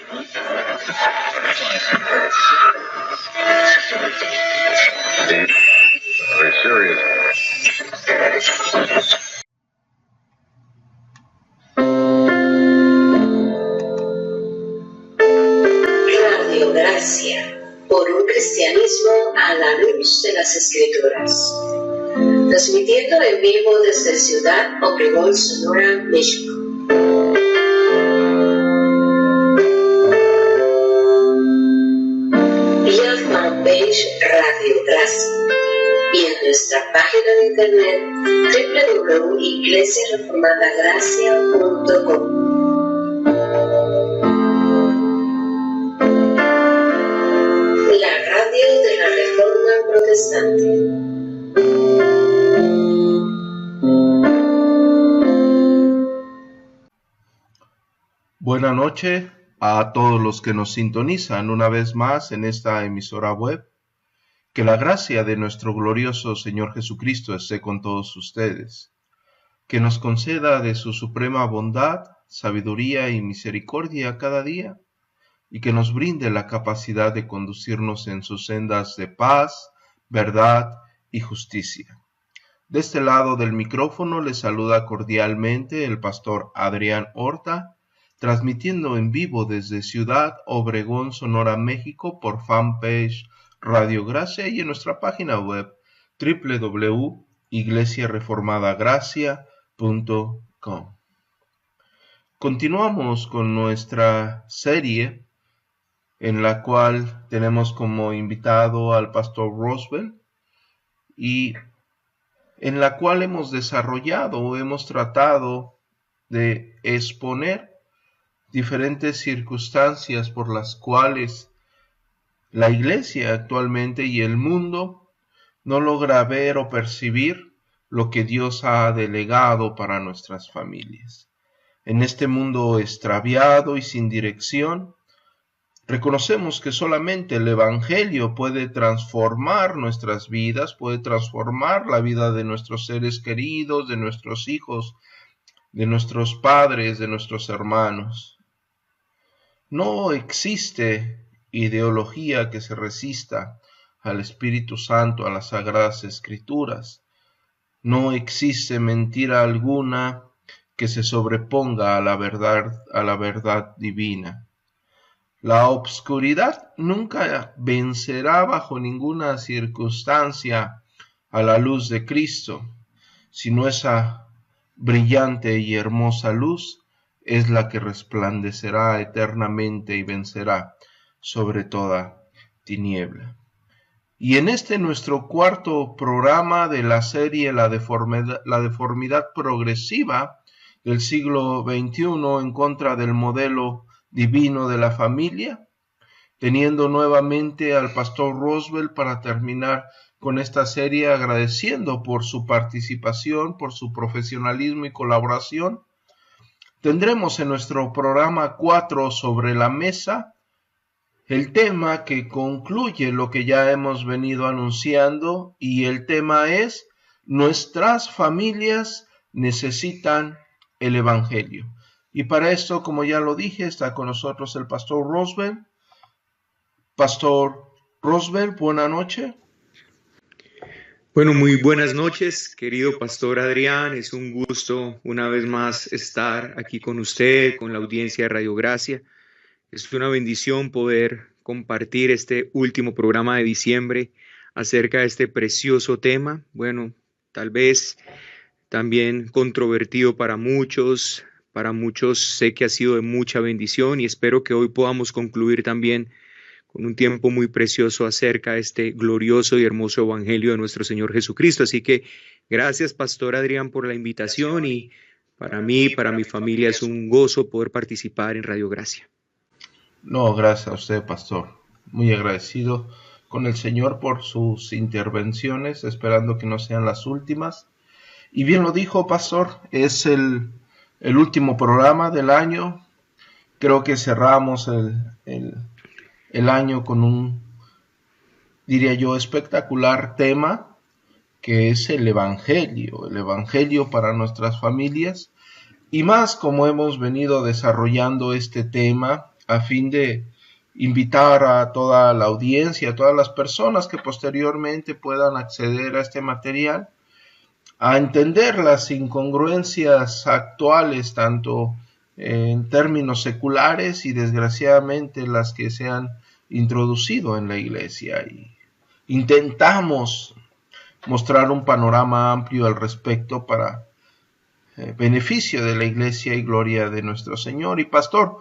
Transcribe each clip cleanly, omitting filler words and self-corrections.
Very serious. Radio Gracia, por un cristianismo a la luz de las Escrituras. Transmitiendo en vivo desde Ciudad Obregón, Sonora, México. Vía fanpage Radio Gracia y en nuestra página de internet www.iglesiareformadagracia.com. La radio de la Reforma Protestante. Buenas noches a todos los que nos sintonizan una vez más en esta emisora web. Que la gracia de nuestro glorioso Señor Jesucristo esté con todos ustedes. Que nos conceda de su suprema bondad, sabiduría y misericordia cada día, y que nos brinde la capacidad de conducirnos en sus sendas de paz, verdad y justicia. De este lado del micrófono les saluda cordialmente el pastor Adrián Horta, transmitiendo en vivo desde Ciudad Obregón, Sonora, México, por fanpage Radio Gracia y en nuestra página web www.iglesiareformadagracia.com. Continuamos con nuestra serie en la cual tenemos como invitado al pastor Roosevelt y en la cual hemos tratado de exponer diferentes circunstancias por las cuales la iglesia actualmente y el mundo no logra ver o percibir lo que Dios ha delegado para nuestras familias. En este mundo extraviado y sin dirección, reconocemos que solamente el Evangelio puede transformar nuestras vidas, puede transformar la vida de nuestros seres queridos, de nuestros hijos, de nuestros padres, de nuestros hermanos. No existe ideología que se resista al Espíritu Santo, a las Sagradas Escrituras. No existe mentira alguna que se sobreponga a la verdad divina. La obscuridad nunca vencerá bajo ninguna circunstancia a la luz de Cristo, sino esa brillante y hermosa luz es la que resplandecerá eternamente y vencerá sobre toda tiniebla. Y en este nuestro cuarto programa de la serie La deformidad progresiva del siglo XXI en contra del modelo divino de la familia, teniendo nuevamente al pastor Roosevelt para terminar con esta serie, agradeciendo por su participación, por su profesionalismo y colaboración. Tendremos en nuestro programa 4 sobre la mesa el tema que concluye lo que ya hemos venido anunciando, y el tema es: nuestras familias necesitan el Evangelio. Y para esto, como ya lo dije, está con nosotros el pastor Roosevelt. Pastor Roosevelt, buena noche. Bueno, muy buenas noches, querido pastor Adrián. Es un gusto una vez más estar aquí con usted, con la audiencia de Radio Gracia. Es una bendición poder compartir este último programa de diciembre acerca de este precioso tema. Bueno, tal vez también controvertido para muchos sé que ha sido de mucha bendición, y espero que hoy podamos concluir también con un tiempo muy precioso acerca de este glorioso y hermoso Evangelio de nuestro Señor Jesucristo. Así que gracias, pastor Adrián, por la invitación, y para mí, para mi familia, es un gozo poder participar en Radio Gracia. No, gracias a usted, pastor. Muy agradecido con el Señor por sus intervenciones, esperando que no sean las últimas. Y bien lo dijo, pastor, es el último programa del año. Creo que cerramos el año con un, diría yo, espectacular tema, que es el Evangelio para nuestras familias. Y más como hemos venido desarrollando este tema a fin de invitar a toda la audiencia, a todas las personas que posteriormente puedan acceder a este material, a entender las incongruencias actuales, tanto en términos seculares y desgraciadamente las que se han introducido en la iglesia. Y intentamos mostrar un panorama amplio al respecto para beneficio de la iglesia y gloria de nuestro Señor. Y pastor,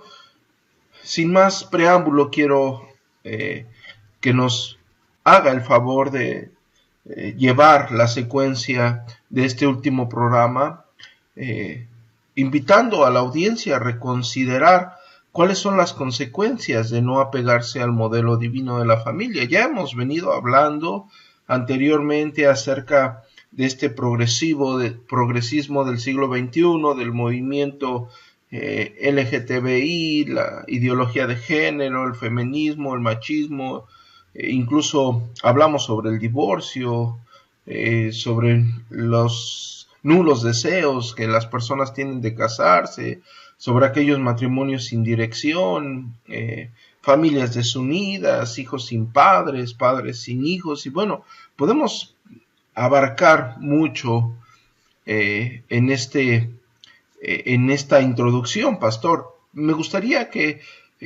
sin más preámbulo, quiero que nos haga el favor de llevar la secuencia de este último programa, invitando a la audiencia a reconsiderar cuáles son las consecuencias de no apegarse al modelo divino de la familia. Ya hemos venido hablando anteriormente acerca de este progresismo del siglo XXI, del movimiento LGTBI, la ideología de género, el feminismo, el machismo, incluso hablamos sobre el divorcio, sobre los nulos deseos que las personas tienen de casarse, sobre aquellos matrimonios sin dirección, familias desunidas, hijos sin padres, padres sin hijos, y bueno, podemos abarcar mucho en esta introducción, pastor. Me gustaría que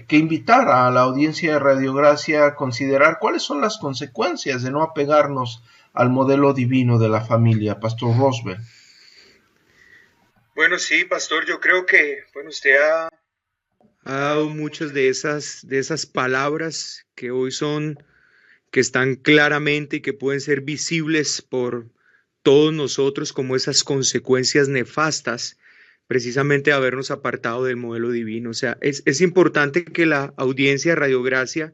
invitara a la audiencia de Radio Gracia a considerar cuáles son las consecuencias de no apegarnos al modelo divino de la familia, pastor Roswell. Bueno, sí, pastor, yo creo que usted ha dado muchas de esas palabras que hoy que están claramente y que pueden ser visibles por todos nosotros como esas consecuencias nefastas precisamente de habernos apartado del modelo divino. O sea, es importante que la audiencia de Radio Gracia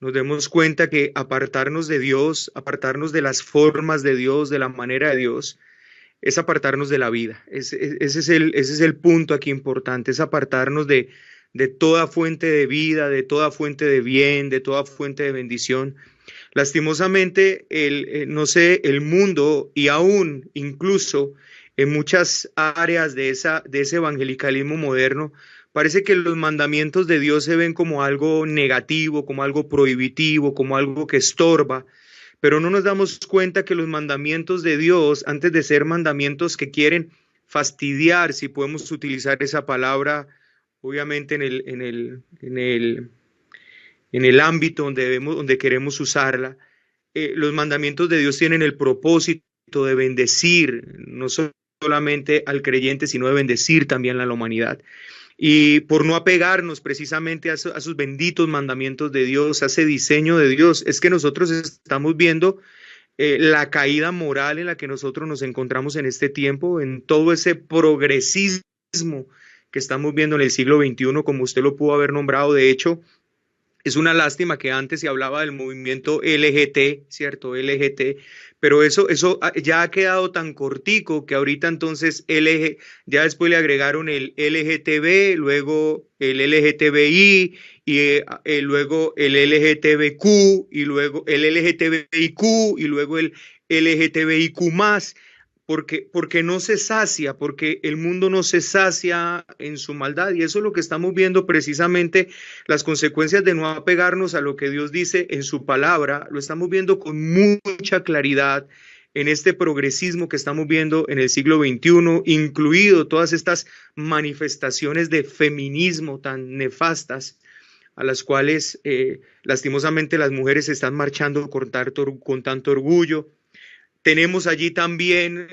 nos demos cuenta que apartarnos de Dios, apartarnos de las formas de Dios, de la manera de Dios, es apartarnos de la vida. Ese es el punto aquí importante, es apartarnos de toda fuente de vida, de toda fuente de bien, de toda fuente de bendición. Lastimosamente, el mundo y aún incluso en muchas áreas de ese evangelicalismo moderno, parece que los mandamientos de Dios se ven como algo negativo, como algo prohibitivo, como algo que estorba, pero no nos damos cuenta que los mandamientos de Dios, antes de ser mandamientos que quieren fastidiar, si podemos utilizar esa palabra, obviamente en el ámbito donde queremos usarla, los mandamientos de Dios tienen el propósito de bendecir, no solamente al creyente, sino de bendecir también a la humanidad. Y por no apegarnos precisamente a esos benditos mandamientos de Dios, a ese diseño de Dios, es que nosotros estamos viendo la caída moral en la que nosotros nos encontramos en este tiempo, en todo ese progresismo que estamos viendo en el siglo XXI, como usted lo pudo haber nombrado. De hecho, es una lástima que antes se hablaba del movimiento LGT, ¿cierto? LGT, pero eso ya ha quedado tan cortico que ahorita entonces ya después le agregaron el LGTB, luego el LGTBI, y luego el LGTBQ, y luego el LGTBIQ, y luego el LGTBIQ+. Porque no se sacia, porque el mundo no se sacia en su maldad, y eso es lo que estamos viendo precisamente, las consecuencias de no apegarnos a lo que Dios dice en su palabra, lo estamos viendo con mucha claridad en este progresismo que estamos viendo en el siglo XXI, incluido todas estas manifestaciones de feminismo tan nefastas, a las cuales lastimosamente las mujeres están marchando con tanto orgullo. Tenemos allí también,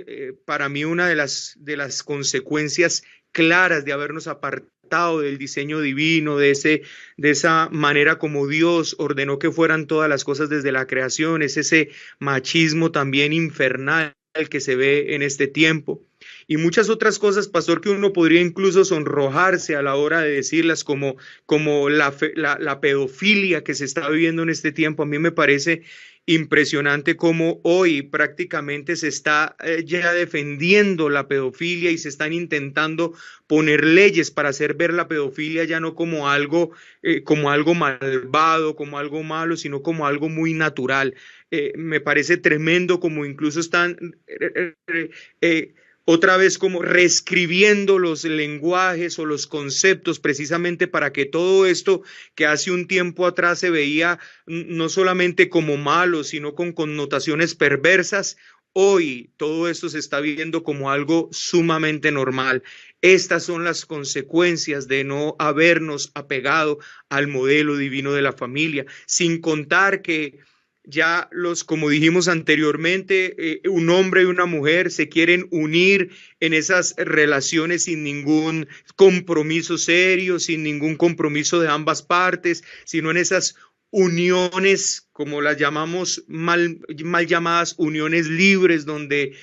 para mí, una de las consecuencias claras de habernos apartado del diseño divino, de esa manera como Dios ordenó que fueran todas las cosas desde la creación, es ese machismo también infernal que se ve en este tiempo. Y muchas otras cosas, pastor, que uno podría incluso sonrojarse a la hora de decirlas, como la pedofilia que se está viviendo en este tiempo. A mí me parece impresionante cómo hoy prácticamente se está ya defendiendo la pedofilia y se están intentando poner leyes para hacer ver la pedofilia ya no como algo malvado, como algo malo, sino como algo muy natural. Me parece tremendo como incluso están otra vez como reescribiendo los lenguajes o los conceptos precisamente para que todo esto que hace un tiempo atrás se veía no solamente como malo, sino con connotaciones perversas, hoy todo esto se está viendo como algo sumamente normal. Estas son las consecuencias de no habernos apegado al modelo divino de la familia, sin contar que ya como dijimos anteriormente, un hombre y una mujer se quieren unir en esas relaciones sin ningún compromiso serio, sin ningún compromiso de ambas partes, sino en esas uniones, como las llamamos mal llamadas uniones libres, donde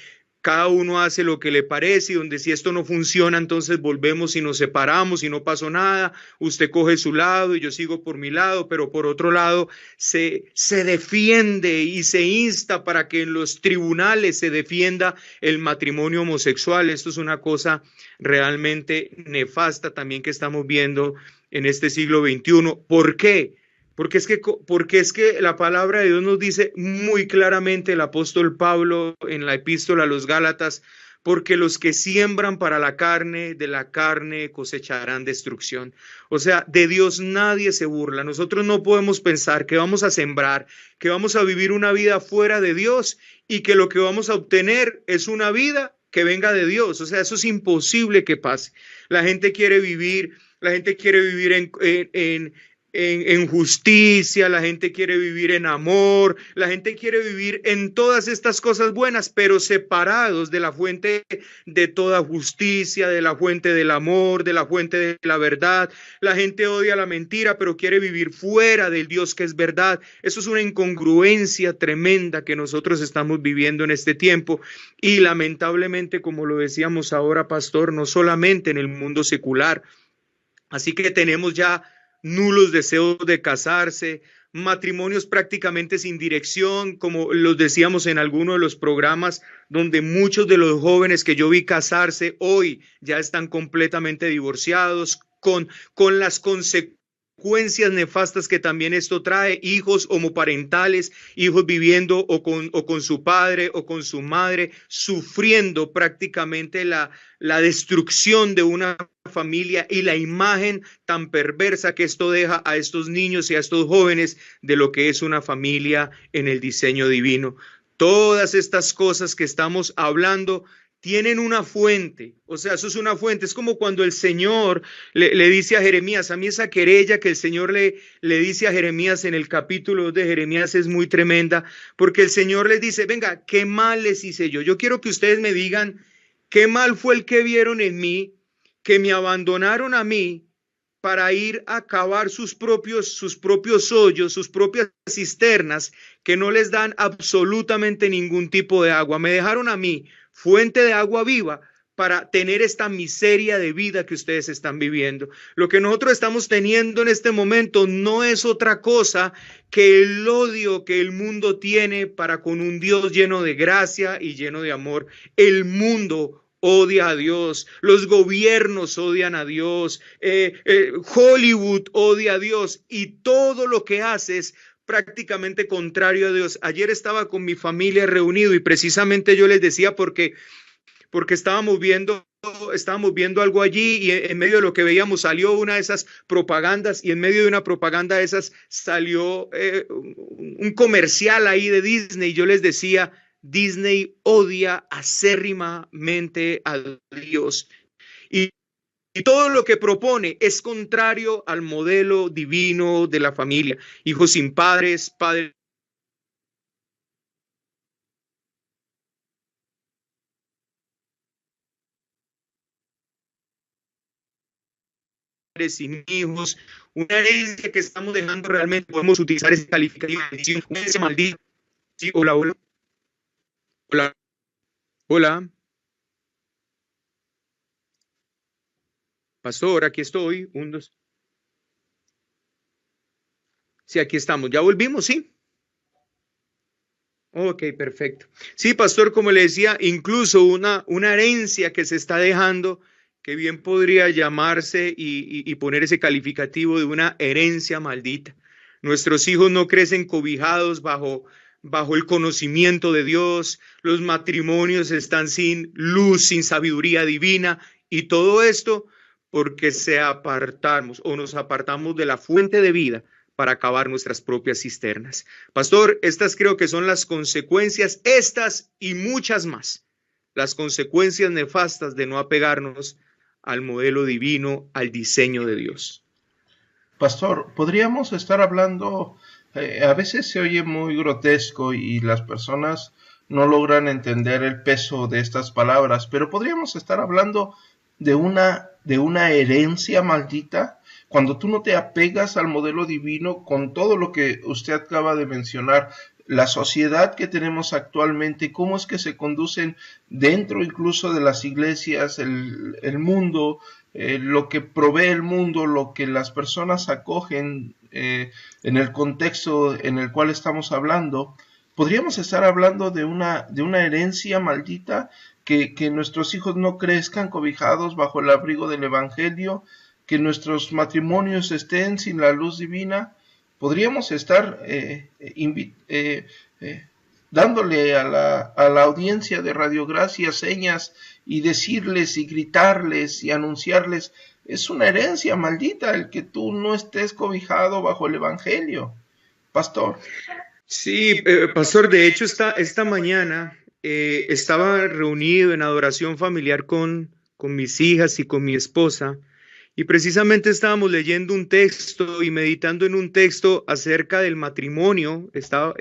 cada uno hace lo que le parece y donde si esto no funciona, entonces volvemos y nos separamos y no pasó nada, usted coge su lado y yo sigo por mi lado, pero por otro lado se defiende y se insta para que en los tribunales se defienda el matrimonio homosexual. Esto es una cosa realmente nefasta también que estamos viendo en este siglo XXI. ¿Por qué? Porque es que la palabra de Dios nos dice muy claramente, el apóstol Pablo en la epístola a los Gálatas, porque los que siembran para la carne, de la carne cosecharán destrucción. O sea, de Dios nadie se burla. Nosotros no podemos pensar que vamos a sembrar, que vamos a vivir una vida fuera de Dios y que lo que vamos a obtener es una vida que venga de Dios. O sea, eso es imposible que pase. La gente quiere vivir en justicia, la gente quiere vivir en amor, la gente quiere vivir en todas estas cosas buenas, pero separados de la fuente de toda justicia, de la fuente del amor, de la fuente de la verdad. La gente odia la mentira, pero quiere vivir fuera del Dios que es verdad. Eso es una incongruencia tremenda que nosotros estamos viviendo en este tiempo y lamentablemente, como lo decíamos ahora, pastor, no solamente en el mundo secular. Así que tenemos ya nulos deseos de casarse, matrimonios prácticamente sin dirección, como los decíamos en alguno de los programas, donde muchos de los jóvenes que yo vi casarse hoy ya están completamente divorciados, con las consecuencias nefastas que también esto trae, hijos homoparentales, hijos viviendo o con su padre o con su madre, sufriendo prácticamente la destrucción de una familia y la imagen tan perversa que esto deja a estos niños y a estos jóvenes de lo que es una familia en el diseño divino. Todas estas cosas que estamos hablando tienen una fuente, o sea, eso es una fuente. Es como cuando el Señor le dice a Jeremías, a mí esa querella que el Señor le dice a Jeremías en el capítulo de Jeremías es muy tremenda, porque el Señor les dice, venga, ¿qué mal les hice yo? Yo quiero que ustedes me digan, ¿qué mal fue el que vieron en mí, que me abandonaron a mí para ir a cavar sus propios hoyos, sus propias cisternas, que no les dan absolutamente ningún tipo de agua? Me dejaron a mí fuente de agua viva para tener esta miseria de vida que ustedes están viviendo. Lo que nosotros estamos teniendo en este momento no es otra cosa que el odio que el mundo tiene para con un Dios lleno de gracia y lleno de amor. El mundo odia a Dios, los gobiernos odian a Dios, Hollywood odia a Dios y todo lo que hace es prácticamente contrario a Dios. Ayer estaba con mi familia reunido y precisamente yo les decía porque estábamos viendo algo allí y en medio de lo que veíamos salió una de esas propagandas y en medio de una propaganda de esas salió un comercial ahí de Disney y yo les decía, Disney odia acérrimamente a Dios y todo lo que propone es contrario al modelo divino de la familia. Hijos sin padres, padres sin hijos, una herencia que estamos dejando realmente. Podemos utilizar ese calificativo de bendición, una herencia maldita. Sí, hola. Pastor, aquí estoy. 1, 2. Sí, aquí estamos. ¿Ya volvimos? Sí. Ok, perfecto. Sí, pastor, como le decía, incluso una herencia que se está dejando, que bien podría llamarse y poner ese calificativo de una herencia maldita. Nuestros hijos no crecen cobijados bajo bajo el conocimiento de Dios, los matrimonios están sin luz, sin sabiduría divina, y todo esto porque nos apartamos de la fuente de vida para acabar nuestras propias cisternas. Pastor, estas creo que son las consecuencias, estas y muchas más, las consecuencias nefastas de no apegarnos al modelo divino, al diseño de Dios. Pastor, podríamos estar hablando, a veces se oye muy grotesco y las personas no logran entender el peso de estas palabras, pero podríamos estar hablando de una herencia maldita, cuando tú no te apegas al modelo divino con todo lo que usted acaba de mencionar, la sociedad que tenemos actualmente, cómo es que se conducen dentro incluso de las iglesias, el mundo, lo que provee el mundo, lo que las personas acogen en el contexto en el cual estamos hablando. Podríamos estar hablando de una herencia maldita, que nuestros hijos no crezcan cobijados bajo el abrigo del Evangelio, que nuestros matrimonios estén sin la luz divina. Podríamos estar dándole a la audiencia de Radio Gracia señas y decirles y gritarles y anunciarles: es una herencia maldita el que tú no estés cobijado bajo el Evangelio. Pastor. Sí, pastor, de hecho esta mañana estaba reunido en adoración familiar con mis hijas y con mi esposa, y precisamente estábamos leyendo un texto y meditando en un texto acerca del matrimonio. Estaba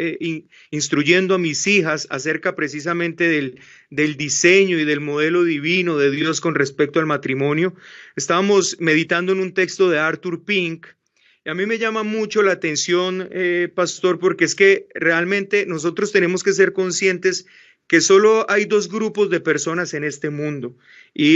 instruyendo a mis hijas acerca precisamente del diseño y del modelo divino de Dios con respecto al matrimonio. Estábamos meditando en un texto de Arthur Pink. Y a mí me llama mucho la atención, pastor, porque es que realmente nosotros tenemos que ser conscientes que solo hay dos grupos de personas en este mundo,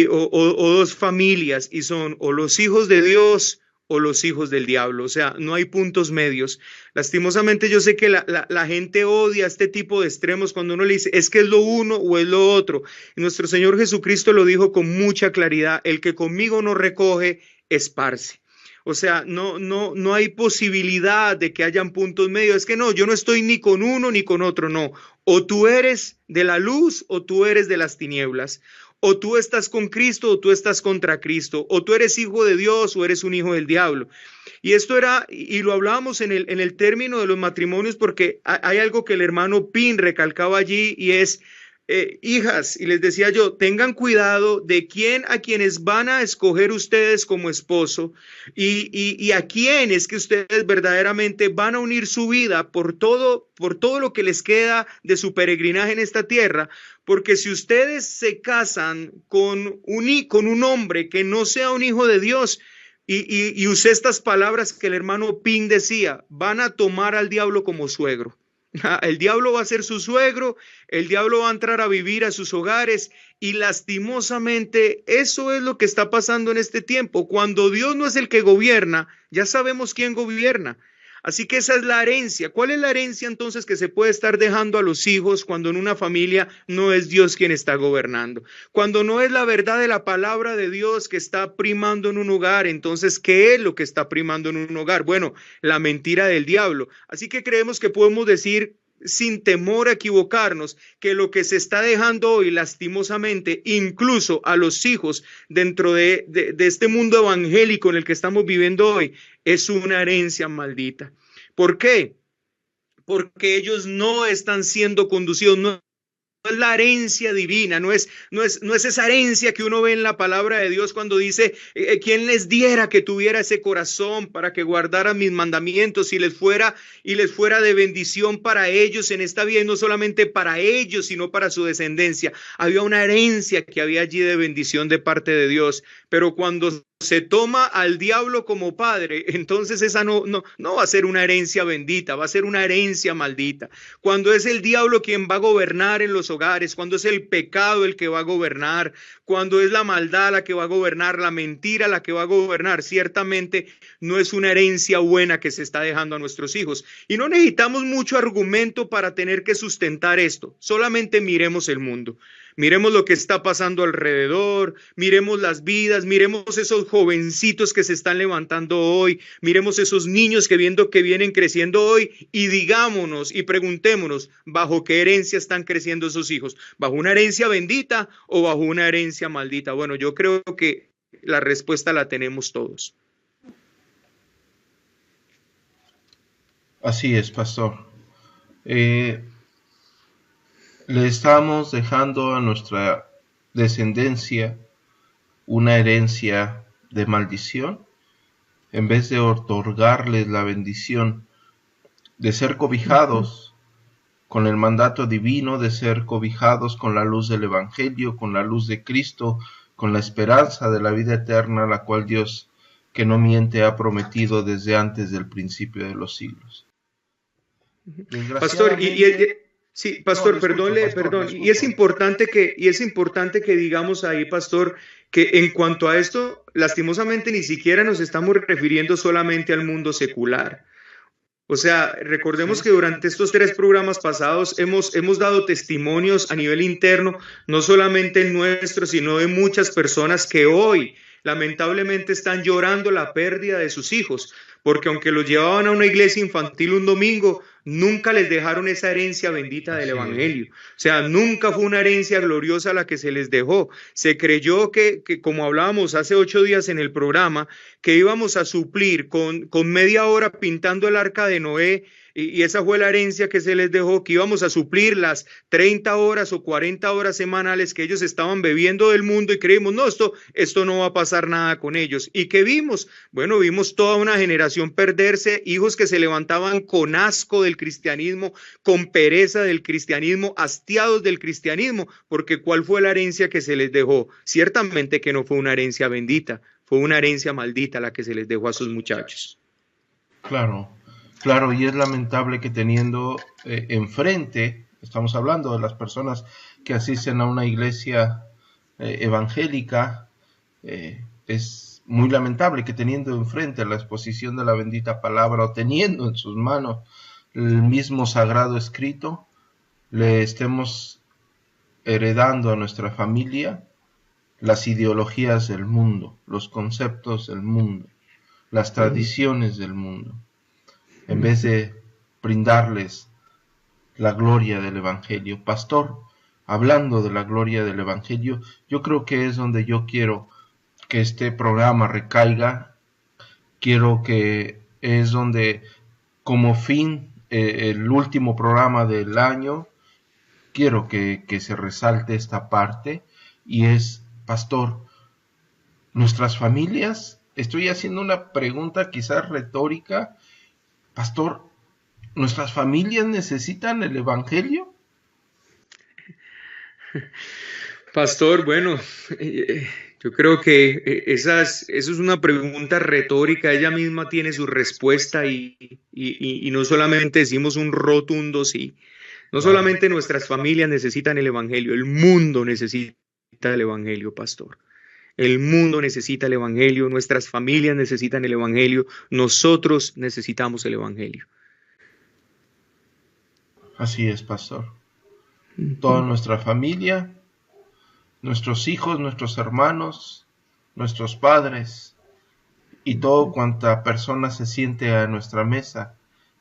o dos familias, y son o los hijos de Dios o los hijos del diablo. O sea, no hay puntos medios. Lastimosamente yo sé que la gente odia este tipo de extremos cuando uno le dice es que es lo uno o es lo otro. Y nuestro Señor Jesucristo lo dijo con mucha claridad: el que conmigo no recoge, esparce. O sea, no hay posibilidad de que hayan puntos medios. Es que no, yo no estoy ni con uno ni con otro, no. O tú eres de la luz o tú eres de las tinieblas. O tú estás con Cristo o tú estás contra Cristo. O tú eres hijo de Dios o eres un hijo del diablo. Y esto era, y lo hablábamos en el término de los matrimonios, porque hay algo que el hermano Pin recalcaba allí, y es: hijas, y les decía yo, tengan cuidado de a quienes van a escoger ustedes como esposo, y a quienes que ustedes verdaderamente van a unir su vida por todo lo que les queda de su peregrinaje en esta tierra. Porque si ustedes se casan con un hombre que no sea un hijo de Dios, y usé estas palabras que el hermano Pin decía, van a tomar al diablo como suegro. El diablo va a ser su suegro, el diablo va a entrar a vivir a sus hogares, y lastimosamente eso es lo que está pasando en este tiempo. Cuando Dios no es el que gobierna, ya sabemos quién gobierna. Así que esa es la herencia. ¿Cuál es la herencia entonces que se puede estar dejando a los hijos cuando en una familia no es Dios quien está gobernando? Cuando no es la verdad de la palabra de Dios que está primando en un hogar, entonces, ¿qué es lo que está primando en un hogar? Bueno, la mentira del diablo. Así que creemos que podemos decir, sin temor a equivocarnos, que lo que se está dejando hoy lastimosamente, incluso a los hijos dentro de este mundo evangélico en el que estamos viviendo hoy, es una herencia maldita. ¿Por qué? Porque ellos no están siendo conducidos, no es la herencia divina, no es esa herencia que uno ve en la palabra de Dios cuando dice: ¿quién les diera que tuviera ese corazón para que guardaran mis mandamientos y les fuera de bendición para ellos en esta vida, y no solamente para ellos, sino para su descendencia? Había una herencia que había allí de bendición de parte de Dios, pero cuando se toma al diablo como padre, entonces esa no va a ser una herencia bendita, va a ser una herencia maldita. Cuando es el diablo quien va a gobernar en los hogares, cuando es el pecado el que va a gobernar, cuando es la maldad la que va a gobernar, la mentira la que va a gobernar, ciertamente no es una herencia buena que se está dejando a nuestros hijos. Y no necesitamos mucho argumento para tener que sustentar esto, solamente miremos el mundo. Miremos lo que está pasando alrededor, miremos las vidas, miremos esos jovencitos que se están levantando hoy, miremos esos niños que vienen creciendo hoy y digámonos y preguntémonos, ¿bajo qué herencia están creciendo esos hijos? ¿Bajo una herencia bendita o bajo una herencia maldita? Bueno, yo creo que la respuesta la tenemos todos. Así es, pastor. Le estamos dejando a nuestra descendencia una herencia de maldición, en vez de otorgarles la bendición de ser cobijados con el mandato divino, de ser cobijados con la luz del Evangelio, con la luz de Cristo, con la esperanza de la vida eterna, la cual Dios, que no miente, ha prometido desde antes del principio de los siglos. Pastor, sí, pastor, no, perdón. Y es importante que digamos ahí, pastor, que en cuanto a esto, lastimosamente ni siquiera nos estamos refiriendo solamente al mundo secular. O sea, recordemos que durante estos 3 programas pasados hemos dado testimonios a nivel interno, no solamente el nuestro, sino de muchas personas que hoy lamentablemente están llorando la pérdida de sus hijos, porque aunque los llevaban a una iglesia infantil un domingo, nunca les dejaron esa herencia bendita del Evangelio. O sea, nunca fue una herencia gloriosa la que se les dejó. Se creyó que como hablábamos hace 8 días en el programa, que íbamos a suplir con media hora pintando el arca de Noé, y esa fue la herencia que se les dejó, que íbamos a suplir las 30 horas o 40 horas semanales que ellos estaban bebiendo del mundo, y creímos, no, esto no va a pasar nada con ellos. ¿Y qué vimos? Bueno, vimos toda una generación perderse, hijos que se levantaban con asco del cristianismo, con pereza del cristianismo, hastiados del cristianismo, porque ¿cuál fue la herencia que se les dejó? Ciertamente que no fue una herencia bendita, fue una herencia maldita la que se les dejó a sus muchachos. Claro, y es lamentable que teniendo enfrente, estamos hablando de las personas que asisten a una iglesia evangélica, es muy lamentable que teniendo enfrente la exposición de la bendita palabra o teniendo en sus manos el mismo sagrado escrito, le estemos heredando a nuestra familia las ideologías del mundo, los conceptos del mundo, las tradiciones del mundo, en vez de brindarles la gloria del Evangelio. Pastor, hablando de la gloria del Evangelio, yo creo que es donde yo quiero que este programa recaiga. Quiero que es donde, como fin, el último programa del año, quiero que se resalte esta parte, y es, pastor, nuestras familias, estoy haciendo una pregunta quizás retórica, pastor, ¿nuestras familias necesitan el Evangelio? Pastor, bueno, yo creo que esa es una pregunta retórica, ella misma tiene su respuesta y no solamente decimos un rotundo sí, no solamente nuestras familias necesitan el Evangelio, el mundo necesita el Evangelio, pastor. El mundo necesita el Evangelio, nuestras familias necesitan el Evangelio, nosotros necesitamos el Evangelio. Así es, pastor. Toda nuestra familia, nuestros hijos, nuestros hermanos, nuestros padres y todo cuanta persona se siente a nuestra mesa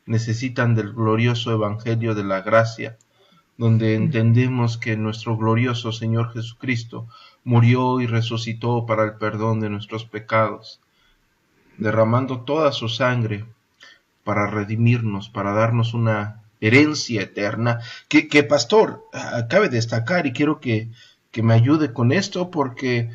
necesitan del glorioso Evangelio de la gracia, donde entendemos que nuestro glorioso Señor Jesucristo murió y resucitó para el perdón de nuestros pecados, derramando toda su sangre para redimirnos, para darnos una herencia eterna, que pastor, cabe destacar, y quiero que me ayude con esto, porque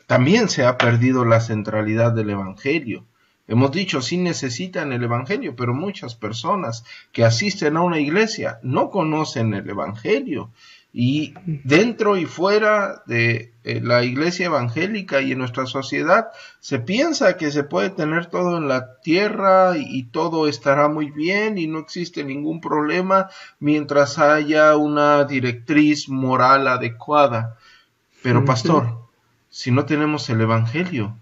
también se ha perdido la centralidad del Evangelio. Hemos dicho, sí necesitan el Evangelio, pero muchas personas que asisten a una iglesia no conocen el Evangelio. Y dentro y fuera de la iglesia evangélica y en nuestra sociedad se piensa que se puede tener todo en la tierra y todo estará muy bien y no existe ningún problema mientras haya una directriz moral adecuada. Pero pastor, si no tenemos el Evangelio,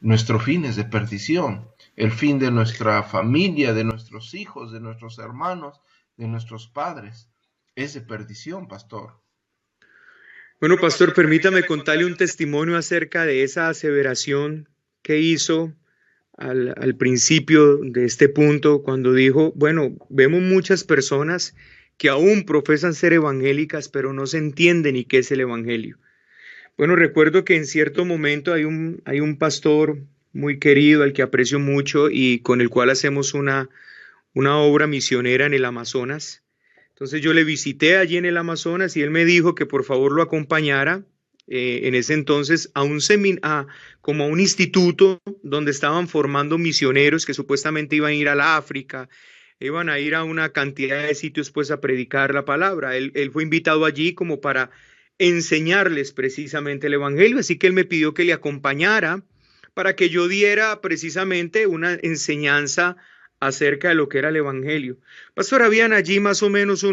nuestro fin es de perdición, el fin de nuestra familia, de nuestros hijos, de nuestros hermanos, de nuestros padres, es de perdición, pastor. Bueno, pastor, permítame contarle un testimonio acerca de esa aseveración que hizo al principio de este punto, cuando dijo, bueno, vemos muchas personas que aún profesan ser evangélicas, pero no se entiende ni qué es el evangelio. Bueno, recuerdo que en cierto momento hay un pastor muy querido, al que aprecio mucho y con el cual hacemos una obra misionera en el Amazonas. Entonces yo le visité allí en el Amazonas y él me dijo que por favor lo acompañara en ese entonces como a un instituto donde estaban formando misioneros que supuestamente iban a ir al África, iban a ir a una cantidad de sitios pues a predicar la palabra. Él fue invitado allí como para enseñarles precisamente el evangelio, así que él me pidió que le acompañara para que yo diera precisamente una enseñanza acerca de lo que era el evangelio. Pastor, habían allí más o menos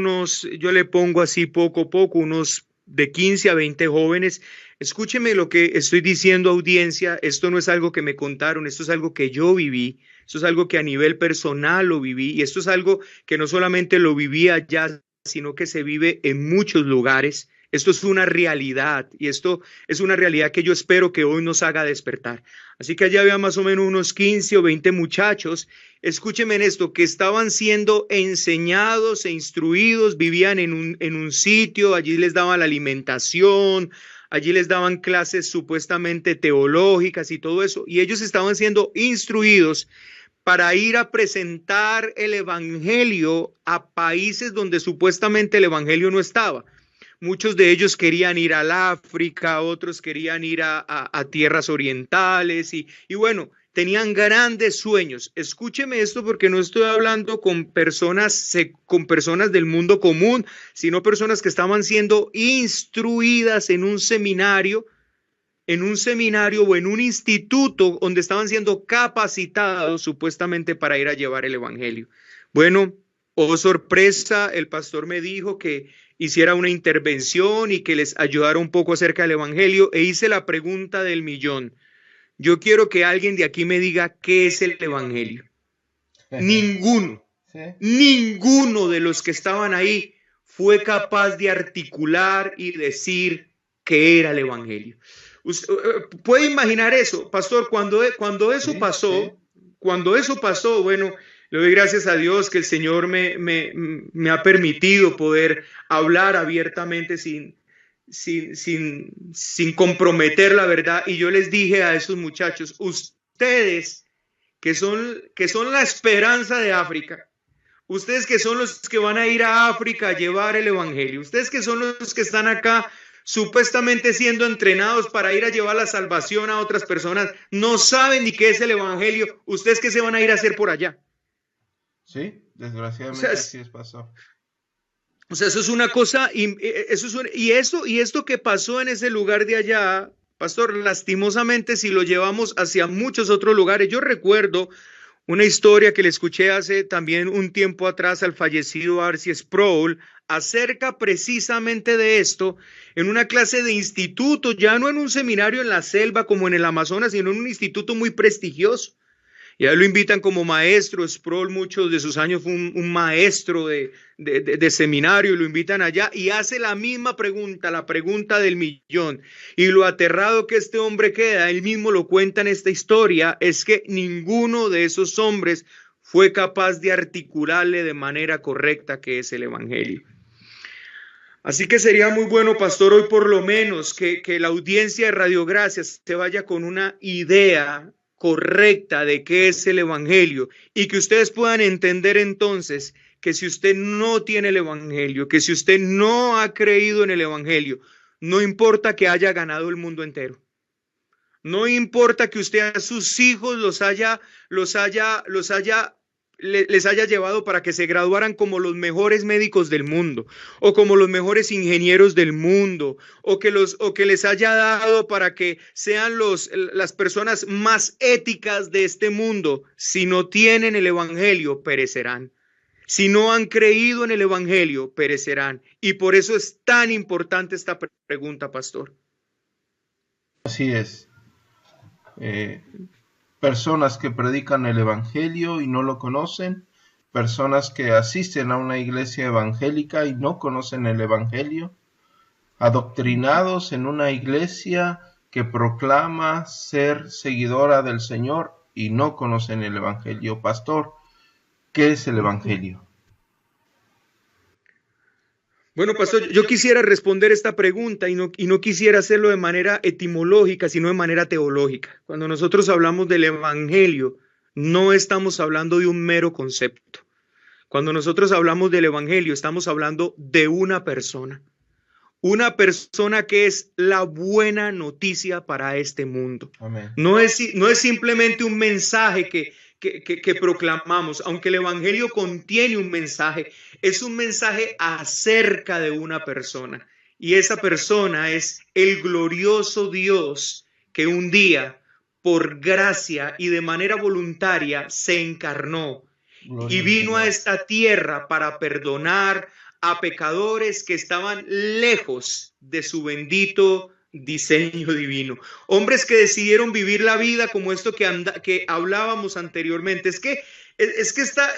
yo le pongo así poco a poco, unos de 15 a 20 jóvenes. Escúcheme lo que estoy diciendo, audiencia, esto no es algo que me contaron, esto es algo que yo viví, esto es algo que a nivel personal lo viví, y esto es algo que no solamente lo viví allá, sino que se vive en muchos lugares. Esto es una realidad y esto es una realidad que yo espero que hoy nos haga despertar. Así que allá había más o menos unos 15 o 20 muchachos, escúchenme en esto, que estaban siendo enseñados e instruidos, vivían en un sitio, allí les daban la alimentación, allí les daban clases supuestamente teológicas y todo eso, y ellos estaban siendo instruidos para ir a presentar el evangelio a países donde supuestamente el evangelio no estaba. Muchos de ellos querían ir al África, otros querían ir a tierras orientales y bueno, tenían grandes sueños. Escúcheme esto porque no estoy hablando con personas del mundo común, sino personas que estaban siendo instruidas en un seminario o en un instituto donde estaban siendo capacitados supuestamente para ir a llevar el evangelio. Bueno, oh sorpresa, el pastor me dijo que hiciera una intervención y que les ayudara un poco acerca del evangelio e hice la pregunta del millón. Yo quiero que alguien de aquí me diga qué es el evangelio. Ninguno de los que estaban ahí fue capaz de articular y decir qué era el evangelio. Usted puede imaginar eso, pastor, cuando eso pasó, bueno, le doy gracias a Dios que el Señor me ha permitido poder hablar abiertamente sin comprometer la verdad. Y yo les dije a esos muchachos, ustedes que son la esperanza de África, ustedes que son los que van a ir a África a llevar el evangelio, ustedes que son los que están acá supuestamente siendo entrenados para ir a llevar la salvación a otras personas, no saben ni qué es el evangelio, ustedes que se van a ir a hacer por allá. Sí, desgraciadamente así pasó. O sea, eso es una cosa, y esto que pasó en ese lugar de allá, pastor, lastimosamente si lo llevamos hacia muchos otros lugares. Yo recuerdo una historia que le escuché hace también un tiempo atrás al fallecido R.C. Sproul acerca precisamente de esto en una clase de instituto, ya no en un seminario en la selva como en el Amazonas, sino en un instituto muy prestigioso. Y a él lo invitan como maestro. Sproul muchos de sus años fue un maestro de seminario y lo invitan allá y hace la misma pregunta, la pregunta del millón. Y lo aterrado que este hombre queda, él mismo lo cuenta en esta historia, es que ninguno de esos hombres fue capaz de articularle de manera correcta qué es el evangelio. Así que sería muy bueno, pastor, hoy por lo menos que la audiencia de Radio Gracia se vaya con una idea correcta de qué es el evangelio y que ustedes puedan entender entonces que si usted no tiene el evangelio, que si usted no ha creído en el evangelio, no importa que haya ganado el mundo entero, no importa que usted a sus hijos les haya llevado para que se graduaran como los mejores médicos del mundo o como los mejores ingenieros del mundo o que les haya dado para que sean las personas más éticas de este mundo. Si no tienen el evangelio, perecerán. Si no han creído en el evangelio, perecerán. Y por eso es tan importante esta pregunta, pastor. Así es. Personas que predican el evangelio y no lo conocen, personas que asisten a una iglesia evangélica y no conocen el evangelio, adoctrinados en una iglesia que proclama ser seguidora del Señor y no conocen el Evangelio. Pastor, ¿qué es el Evangelio? Bueno, pastor, yo quisiera responder esta pregunta y no quisiera hacerlo de manera etimológica, sino de manera teológica. Cuando nosotros hablamos del Evangelio, no estamos hablando de un mero concepto. Cuando nosotros hablamos del Evangelio, estamos hablando de una persona que es la buena noticia para este mundo. Amén. No es simplemente un mensaje que proclamamos, aunque el Evangelio contiene un mensaje, es un mensaje acerca de una persona. Y esa persona es el glorioso Dios que un día, por gracia y de manera voluntaria, se encarnó y vino a esta tierra para perdonar a pecadores que estaban lejos de su bendito diseño divino. Hombres que decidieron vivir la vida como esto que hablábamos anteriormente. Es que esta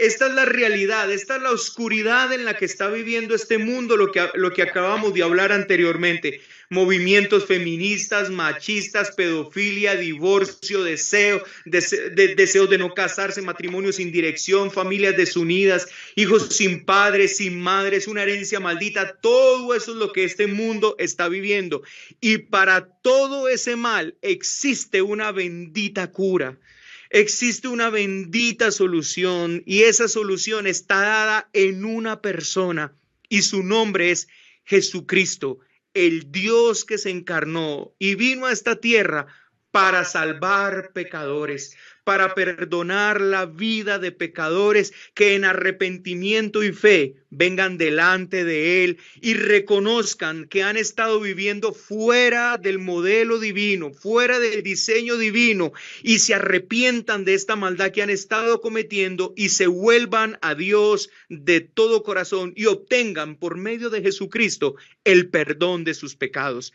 es la realidad, esta es la oscuridad en la que está viviendo este mundo, lo que acabamos de hablar anteriormente. Movimientos feministas, machistas, pedofilia, divorcio, deseos de no casarse, matrimonios sin dirección, familias desunidas, hijos sin padres, sin madres, una herencia maldita. Todo eso es lo que este mundo está viviendo. Y para todo ese mal existe una bendita cura. Existe una bendita solución y esa solución está dada en una persona y su nombre es Jesucristo, el Dios que se encarnó y vino a esta tierra para salvar pecadores, para perdonar la vida de pecadores que en arrepentimiento y fe vengan delante de Él y reconozcan que han estado viviendo fuera del modelo divino, fuera del diseño divino y se arrepientan de esta maldad que han estado cometiendo y se vuelvan a Dios de todo corazón y obtengan por medio de Jesucristo el perdón de sus pecados.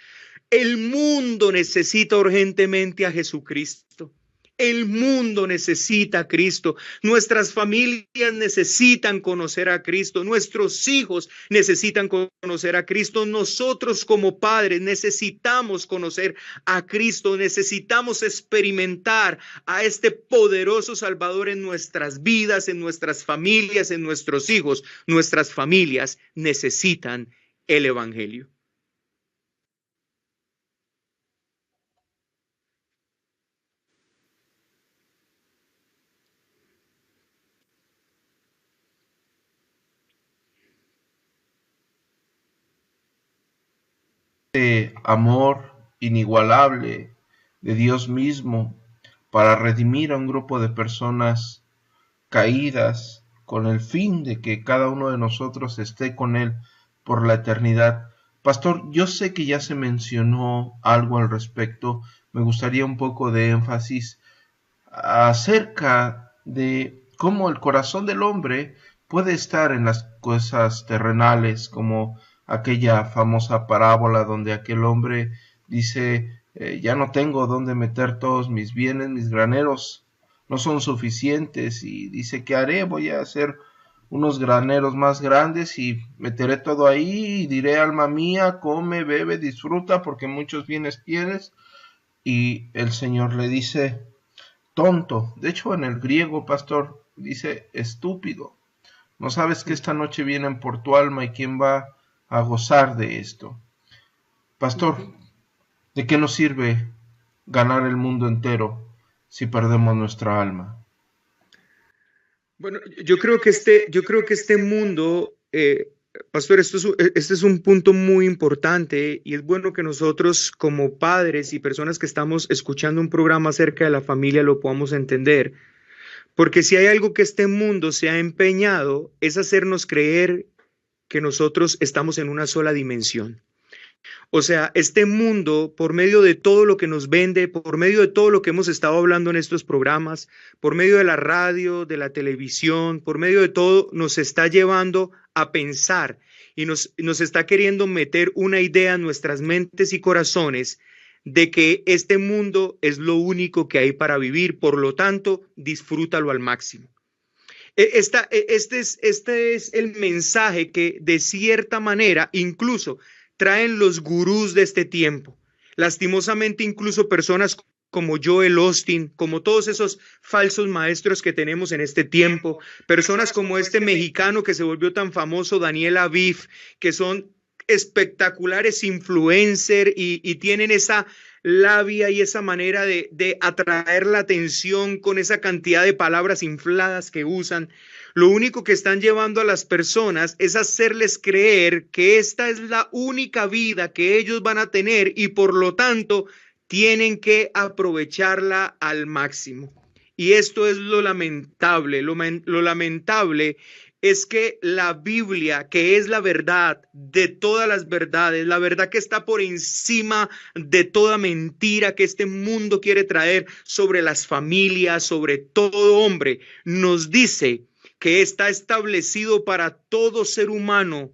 El mundo necesita urgentemente a Jesucristo. El mundo necesita a Cristo. Nuestras familias necesitan conocer a Cristo. Nuestros hijos necesitan conocer a Cristo. Nosotros como padres necesitamos conocer a Cristo. Necesitamos experimentar a este poderoso Salvador en nuestras vidas, en nuestras familias, en nuestros hijos. Nuestras familias necesitan el Evangelio. Amor inigualable de Dios mismo para redimir a un grupo de personas caídas con el fin de que cada uno de nosotros esté con Él por la eternidad. Pastor, yo sé que ya se mencionó algo al respecto, me gustaría un poco de énfasis acerca de cómo el corazón del hombre puede estar en las cosas terrenales, como aquella famosa parábola donde aquel hombre dice, ya no tengo dónde meter todos mis bienes, mis graneros no son suficientes, y dice, ¿qué haré? Voy a hacer unos graneros más grandes y meteré todo ahí y diré, alma mía, come, bebe, disfruta, porque muchos bienes tienes. Y el Señor le dice, tonto. De hecho, en el griego, pastor, dice estúpido. No sabes que esta noche vienen por tu alma y quién va a gozar de esto. Pastor, ¿de qué nos sirve ganar el mundo entero si perdemos nuestra alma? Bueno, yo creo que este mundo, pastor, este es un punto muy importante y es bueno que nosotros como padres y personas que estamos escuchando un programa acerca de la familia lo podamos entender. Porque si hay algo que este mundo se ha empeñado es hacernos creer que nosotros estamos en una sola dimensión. O sea, este mundo, por medio de todo lo que nos vende, por medio de todo lo que hemos estado hablando en estos programas, por medio de la radio, de la televisión, por medio de todo, nos está llevando a pensar y nos está queriendo meter una idea en nuestras mentes y corazones de que este mundo es lo único que hay para vivir, por lo tanto, disfrútalo al máximo. Este es el mensaje que de cierta manera incluso traen los gurús de este tiempo. Lastimosamente, incluso personas como Joel Osteen, como todos esos falsos maestros que tenemos en este tiempo, personas como este mexicano que se volvió tan famoso, Daniel Aviv, que son espectaculares influencers y tienen esa labia y esa manera de atraer la atención con esa cantidad de palabras infladas que usan. Lo único que están llevando a las personas es hacerles creer que esta es la única vida que ellos van a tener y por lo tanto tienen que aprovecharla al máximo. Y esto es lo lamentable. Lo lamentable es que la Biblia, que es la verdad de todas las verdades, la verdad que está por encima de toda mentira que este mundo quiere traer sobre las familias, sobre todo hombre, nos dice que está establecido para todo ser humano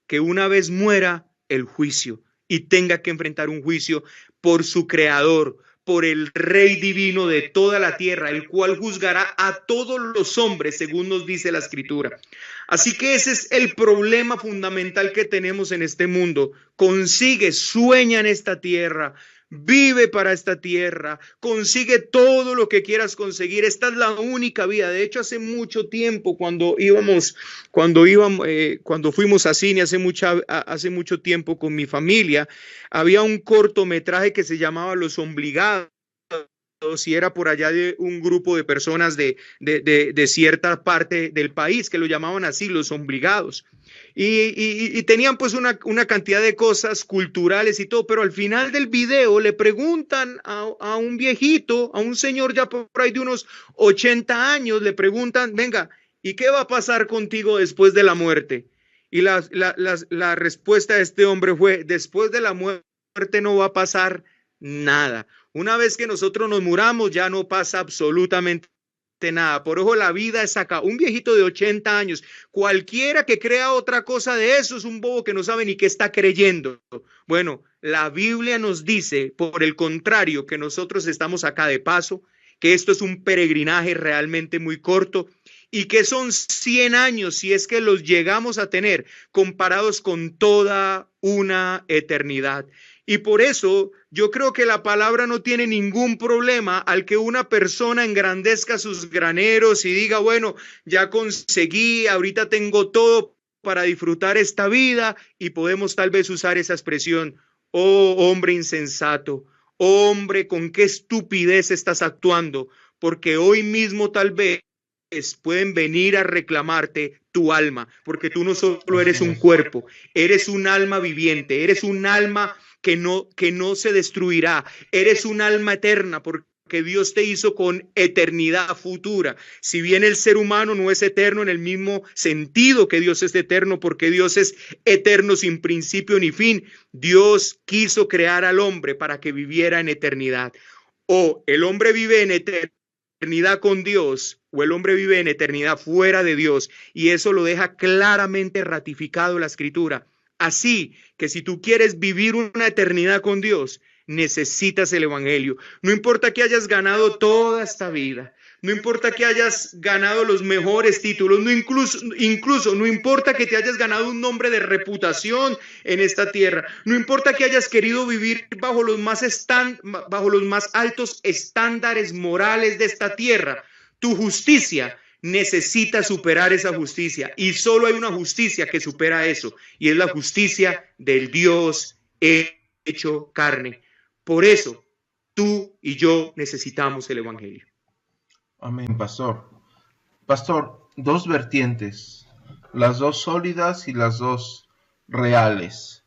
que una vez muera el juicio y tenga que enfrentar un juicio por su creador, por el Rey divino de toda la tierra, el cual juzgará a todos los hombres, según nos dice la Escritura. Así que ese es el problema fundamental que tenemos en este mundo. Consigue, sueña en esta tierra, vive para esta tierra, consigue todo lo que quieras conseguir. Esta es la única vida. De hecho, hace mucho tiempo, cuando fuimos a cine hace mucho tiempo con mi familia, había un cortometraje que se llamaba Los Obligados, y era por allá de un grupo de personas de cierta parte del país que lo llamaban así, Los Obligados. Y tenían pues una cantidad de cosas culturales y todo, pero al final del video le preguntan a un viejito, a un señor ya por ahí de unos 80 años, le preguntan, venga, ¿y qué va a pasar contigo después de la muerte? Y la respuesta de este hombre fue, después de la muerte no va a pasar nada. Una vez que nosotros nos muramos ya no pasa absolutamente nada. Por ojo, la vida es acá. Un viejito de 80 años, cualquiera que crea otra cosa de eso es un bobo que no sabe ni qué está creyendo. Bueno, la Biblia nos dice, por el contrario, que nosotros estamos acá de paso, que esto es un peregrinaje realmente muy corto y que son 100 años, si es que los llegamos a tener, comparados con toda una eternidad. Y por eso yo creo que la palabra no tiene ningún problema al que una persona engrandezca sus graneros y diga, bueno, ya conseguí, ahorita tengo todo para disfrutar esta vida, y podemos tal vez usar esa expresión, oh hombre insensato, oh hombre, con qué estupidez estás actuando, porque hoy mismo tal vez pueden venir a reclamarte tu alma, porque tú no solo eres un cuerpo, eres un alma viviente, eres un alma que no se destruirá, eres un alma eterna, porque Dios te hizo con eternidad futura. Si bien el ser humano no es eterno en el mismo sentido que Dios es eterno, porque Dios es eterno sin principio ni fin, Dios quiso crear al hombre para que viviera en eternidad. O el hombre vive en eternidad con Dios, o el hombre vive en eternidad fuera de Dios, y eso lo deja claramente ratificado la Escritura. Así que si tú quieres vivir una eternidad con Dios, necesitas el Evangelio. No importa que hayas ganado toda esta vida, no importa que hayas ganado los mejores títulos, incluso no importa que te hayas ganado un nombre de reputación en esta tierra, no importa que hayas querido vivir bajo los más altos estándares morales de esta tierra, tu justicia necesita superar esa justicia, y solo hay una justicia que supera eso, y es la justicia del Dios hecho carne. Por eso, tú y yo necesitamos el Evangelio. Amén, pastor. Pastor, dos vertientes, las dos sólidas y las dos reales.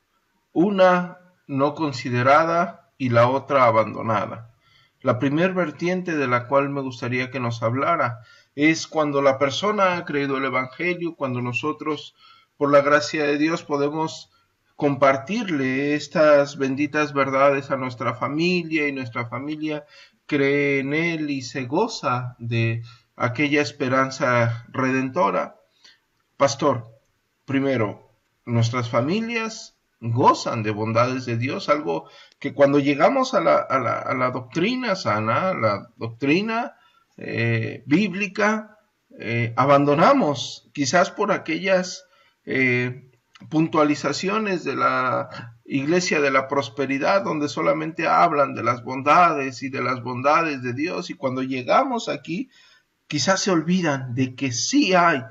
Una no considerada y la otra abandonada. La primer vertiente de la cual me gustaría que nos hablara es cuando la persona ha creído el Evangelio, cuando nosotros, por la gracia de Dios, podemos compartirle estas benditas verdades a nuestra familia, y nuestra familia cree en Él y se goza de aquella esperanza redentora. Pastor, primero, nuestras familias gozan de bondades de Dios, algo que cuando llegamos a la doctrina sana, la doctrina bíblica, abandonamos, quizás por aquellas puntualizaciones de la iglesia de la prosperidad, donde solamente hablan de las bondades y de las bondades de Dios, y cuando llegamos aquí, quizás se olvidan de que sí hay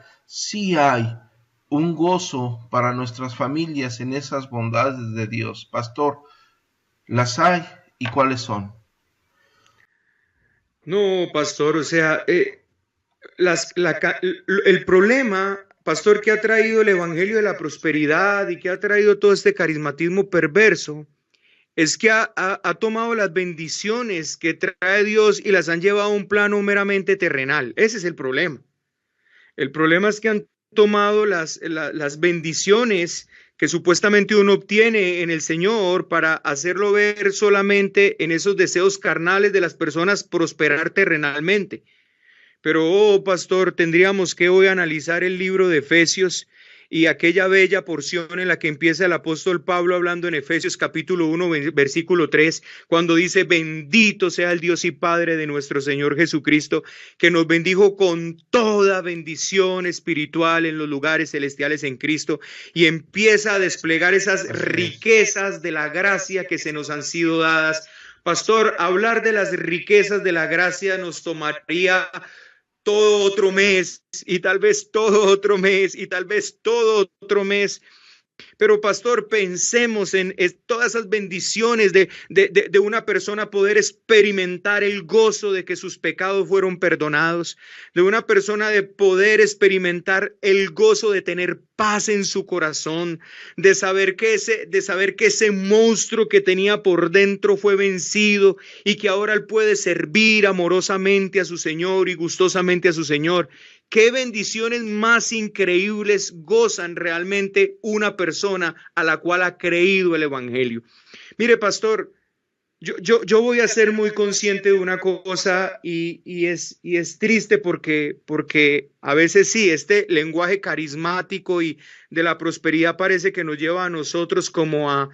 un gozo para nuestras familias en esas bondades de Dios. Pastor, ¿las hay y cuáles son? No, pastor, o sea, el problema, pastor, que ha traído el evangelio de la prosperidad y que ha traído todo este carismatismo perverso, es que ha tomado las bendiciones que trae Dios y las han llevado a un plano meramente terrenal. Ese es el problema. El problema es que han tomado las bendiciones que supuestamente uno obtiene en el Señor para hacerlo ver solamente en esos deseos carnales de las personas, prosperar terrenalmente. Pero, pastor, tendríamos que hoy analizar el libro de Efesios y aquella bella porción en la que empieza el apóstol Pablo hablando en Efesios capítulo 1, versículo 3, cuando dice: bendito sea el Dios y Padre de nuestro Señor Jesucristo, que nos bendijo con toda bendición espiritual en los lugares celestiales en Cristo, y empieza a desplegar esas riquezas de la gracia que se nos han sido dadas. Pastor, hablar de las riquezas de la gracia nos tomaría todo otro mes, y tal vez todo otro mes, y tal vez todo otro mes. Pero, pastor, pensemos en todas esas bendiciones de una persona poder experimentar el gozo de que sus pecados fueron perdonados, de una persona de poder experimentar el gozo de tener paz en su corazón, de saber que ese monstruo que tenía por dentro fue vencido y que ahora él puede servir amorosamente a su Señor y gustosamente a su Señor. ¿Qué bendiciones más increíbles gozan realmente una persona a la cual ha creído el evangelio? Mire, pastor, yo voy a ser muy consciente de una cosa y es triste porque a veces sí, este lenguaje carismático y de la prosperidad parece que nos lleva a nosotros como a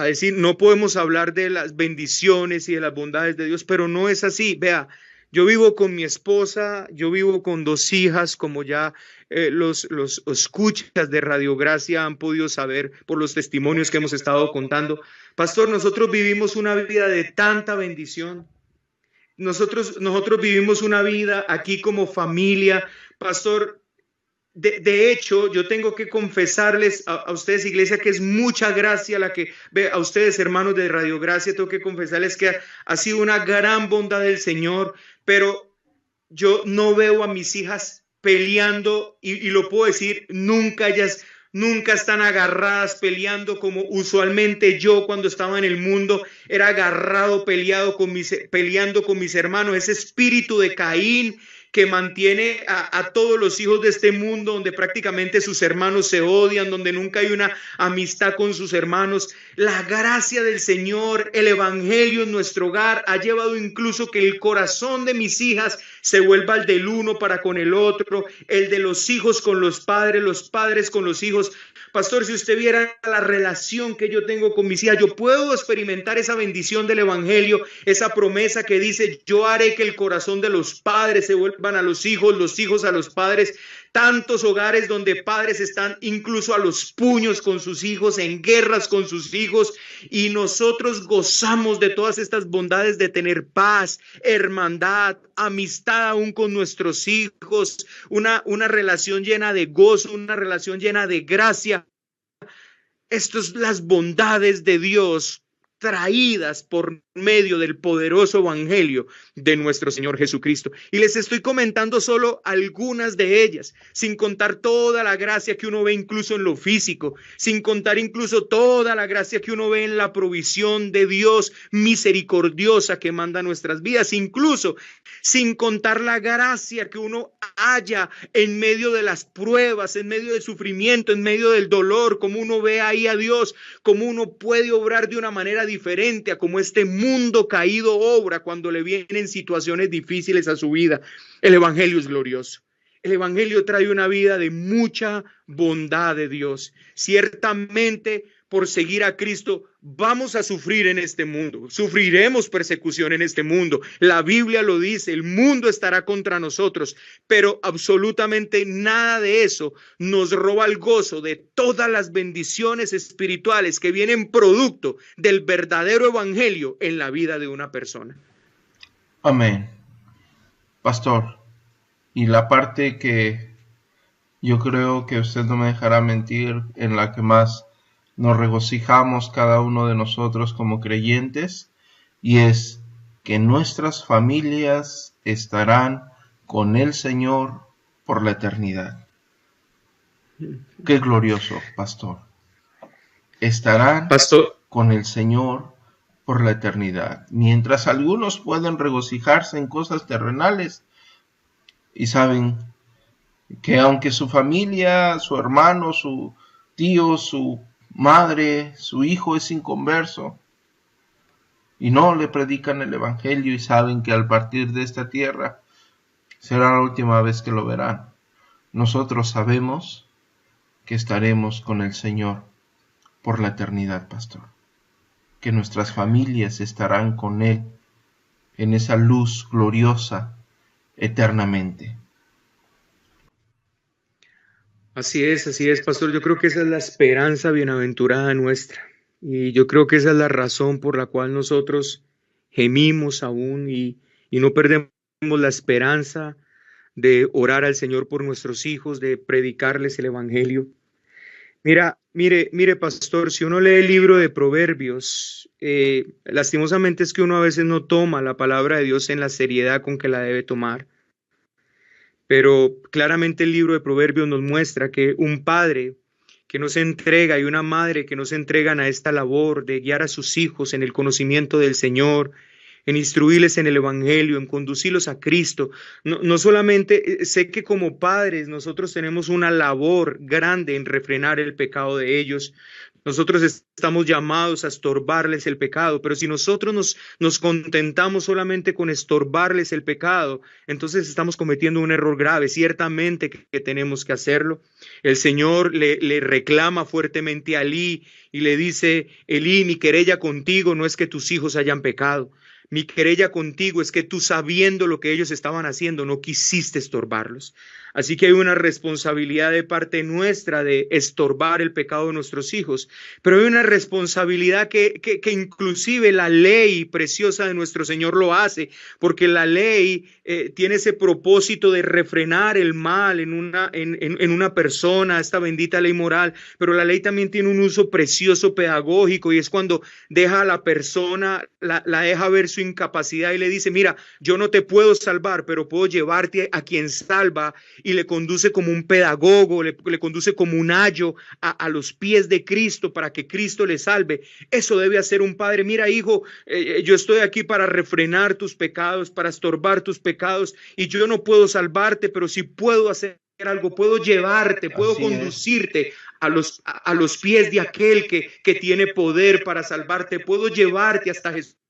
decir, no podemos hablar de las bendiciones y de las bondades de Dios, pero no es así. Vea, yo vivo con mi esposa, yo vivo con 2 hijas, como ya los escuchas de Radio Gracia han podido saber por los testimonios que hemos estado contando. Pastor, nosotros vivimos una vida de tanta bendición. Nosotros vivimos una vida aquí como familia. Pastor, de hecho, yo tengo que confesarles a ustedes, iglesia, que es mucha gracia la que ve a ustedes, hermanos de Radio Gracia. Tengo que confesarles que ha sido una gran bondad del Señor, pero yo no veo a mis hijas peleando y lo puedo decir, nunca están agarradas peleando como usualmente yo cuando estaba en el mundo era agarrado peleando con mis hermanos. Ese espíritu de Caín que mantiene a todos los hijos de este mundo, donde prácticamente sus hermanos se odian, donde nunca hay una amistad con sus hermanos. La gracia del Señor, el evangelio en nuestro hogar ha llevado incluso que el corazón de mis hijas se vuelva el del uno para con el otro, el de los hijos con los padres con los hijos. Pastor, si usted viera la relación que yo tengo con mis hijas, yo puedo experimentar esa bendición del evangelio, esa promesa que dice: yo haré que el corazón de los padres se vuelvan a los hijos a los padres. Tantos hogares donde padres están incluso a los puños con sus hijos, en guerras con sus hijos, y nosotros gozamos de todas estas bondades de tener paz, hermandad, amistad aún con nuestros hijos, una relación llena de gozo, una relación llena de gracia. Estas son las bondades de Dios traídas por medio del poderoso evangelio de nuestro Señor Jesucristo. Y les estoy comentando solo algunas de ellas, sin contar toda la gracia que uno ve incluso en lo físico, sin contar incluso toda la gracia que uno ve en la provisión de Dios misericordiosa que manda a nuestras vidas, incluso sin contar la gracia que uno halla en medio de las pruebas, en medio del sufrimiento, en medio del dolor, como uno ve ahí a Dios, como uno puede obrar de una manera diferente a como este mundo caído obra cuando le vienen situaciones difíciles a su vida. El evangelio es glorioso. El evangelio trae una vida de mucha bondad de Dios. Ciertamente por seguir a Cristo, vamos a sufrir en este mundo, sufriremos persecución en este mundo. La Biblia lo dice, el mundo estará contra nosotros, pero absolutamente nada de eso nos roba el gozo de todas las bendiciones espirituales que vienen producto del verdadero evangelio en la vida de una persona. Amén. Pastor, y la parte que yo creo que usted no me dejará mentir, en la que más nos regocijamos cada uno de nosotros como creyentes, y es que nuestras familias estarán con el Señor por la eternidad. Qué glorioso, pastor. Estarán con el Señor por la eternidad. Mientras algunos pueden regocijarse en cosas terrenales y saben que aunque su familia, su hermano, su tío, su madre, su hijo es inconverso y no le predican el evangelio y saben que al partir de esta tierra será la última vez que lo verán, nosotros sabemos que estaremos con el Señor por la eternidad, pastor, que nuestras familias estarán con Él en esa luz gloriosa eternamente. Así es, pastor. Yo creo que esa es la esperanza bienaventurada nuestra. Y yo creo que esa es la razón por la cual nosotros gemimos aún y no perdemos la esperanza de orar al Señor por nuestros hijos, de predicarles el evangelio. Mire, pastor, si uno lee el libro de Proverbios, lastimosamente es que uno a veces no toma la palabra de Dios en la seriedad con que la debe tomar. Pero claramente el libro de Proverbios nos muestra que un padre que no se entrega y una madre que no se entregan a esta labor de guiar a sus hijos en el conocimiento del Señor, en instruirles en el evangelio, en conducirlos a Cristo. No solamente sé que como padres nosotros tenemos una labor grande en refrenar el pecado de ellos. Nosotros estamos llamados a estorbarles el pecado, pero si nosotros nos contentamos solamente con estorbarles el pecado, entonces estamos cometiendo un error grave. Ciertamente que tenemos que hacerlo. El Señor le reclama fuertemente a Elí y le dice: Elí, mi querella contigo no es que tus hijos hayan pecado. Mi querella contigo es que tú, sabiendo lo que ellos estaban haciendo, no quisiste estorbarlos. Así que hay una responsabilidad de parte nuestra de estorbar el pecado de nuestros hijos, pero hay una responsabilidad que inclusive la ley preciosa de nuestro Señor lo hace, porque la ley tiene ese propósito de refrenar el mal en una persona, esta bendita ley moral, pero la ley también tiene un uso precioso pedagógico, y es cuando deja a la persona, la deja ver su incapacidad y le dice: mira, yo no te puedo salvar, pero puedo llevarte a quien salva, y le conduce como un pedagogo, le conduce como un ayo a los pies de Cristo para que Cristo le salve. Eso debe hacer un padre. Mira, hijo, yo estoy aquí para refrenar tus pecados, para estorbar tus pecados, y yo no puedo salvarte, pero sí puedo hacer algo, puedo llevarte, puedo conducirte a los pies de aquel que tiene poder para salvarte, puedo llevarte hasta Jesucristo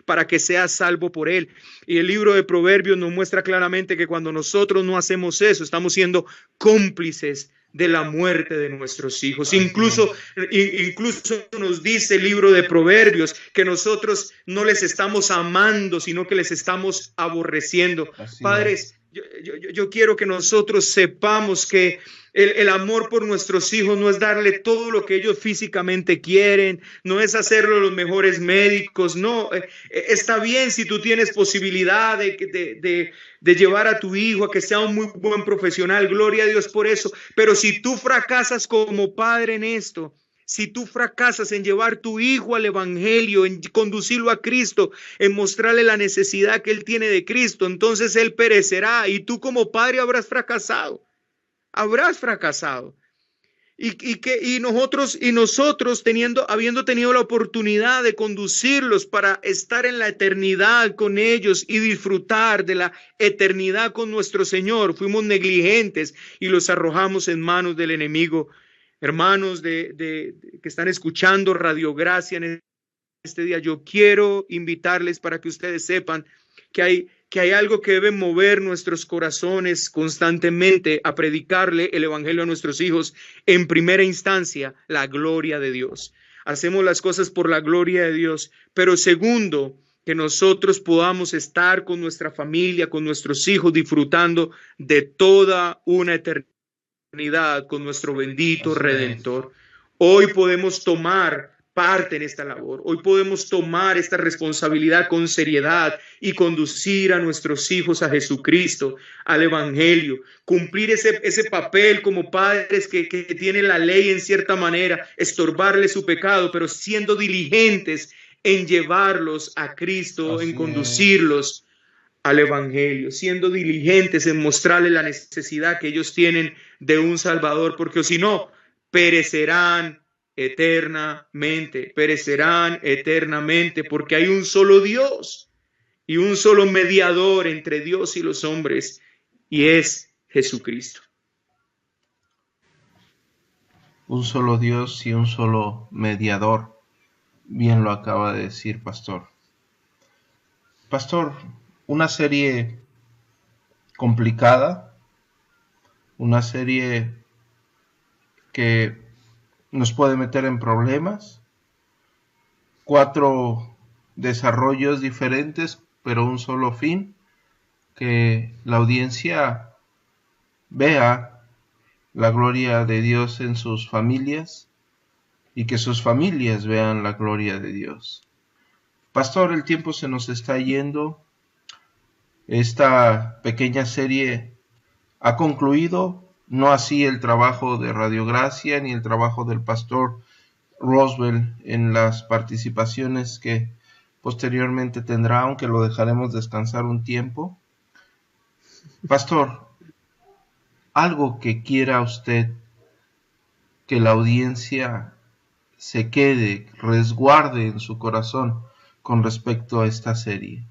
para que seas salvo por él. Y el libro de Proverbios nos muestra claramente que cuando nosotros no hacemos eso, estamos siendo cómplices de la muerte de nuestros hijos. Incluso nos dice el libro de Proverbios que nosotros no les estamos amando, sino que les estamos aborreciendo. Padres, yo quiero que nosotros sepamos que el amor por nuestros hijos no es darle todo lo que ellos físicamente quieren, no es hacerlo los mejores médicos, no. Está bien si tú tienes posibilidad de llevar a tu hijo a que sea un muy buen profesional, gloria a Dios por eso, pero si tú fracasas como padre en esto, si tú fracasas en llevar tu hijo al evangelio, en conducirlo a Cristo, en mostrarle la necesidad que él tiene de Cristo, entonces él perecerá y tú como padre habrás fracasado. Y nosotros habiendo tenido la oportunidad de conducirlos para estar en la eternidad con ellos y disfrutar de la eternidad con nuestro Señor, fuimos negligentes y los arrojamos en manos del enemigo. Hermanos que están escuchando Radio Gracia en este día, yo quiero invitarles para que ustedes sepan que que hay algo que debe mover nuestros corazones constantemente a predicarle el evangelio a nuestros hijos. En primera instancia, la gloria de Dios. Hacemos las cosas por la gloria de Dios, pero segundo, que nosotros podamos estar con nuestra familia, con nuestros hijos, disfrutando de toda una eternidad con nuestro bendito Redentor. Hoy podemos tomar parte en esta labor. Hoy podemos tomar esta responsabilidad con seriedad y conducir a nuestros hijos a Jesucristo, al Evangelio, cumplir ese papel como padres que tienen la ley en cierta manera, estorbarle su pecado, pero siendo diligentes en llevarlos a Cristo, Así en conducirlos al Evangelio, siendo diligentes en mostrarles la necesidad que ellos tienen de un Salvador, porque si no, perecerán eternamente, porque hay un solo Dios y un solo mediador entre Dios y los hombres, y es Jesucristo. Un solo Dios y un solo mediador. Bien lo acaba de decir, pastor. Pastor, una serie complicada, una serie que nos puede meter en problemas, 4 desarrollos diferentes, pero un solo fin, que la audiencia vea la gloria de Dios en sus familias y que sus familias vean la gloria de Dios. Pastor, el tiempo se nos está yendo. Esta pequeña serie ha concluido, no así el trabajo de Radio Gracia ni el trabajo del pastor Roswell en las participaciones que posteriormente tendrá, aunque lo dejaremos descansar un tiempo. Pastor, algo que quiera usted que la audiencia se quede, resguarde en su corazón con respecto a esta serie.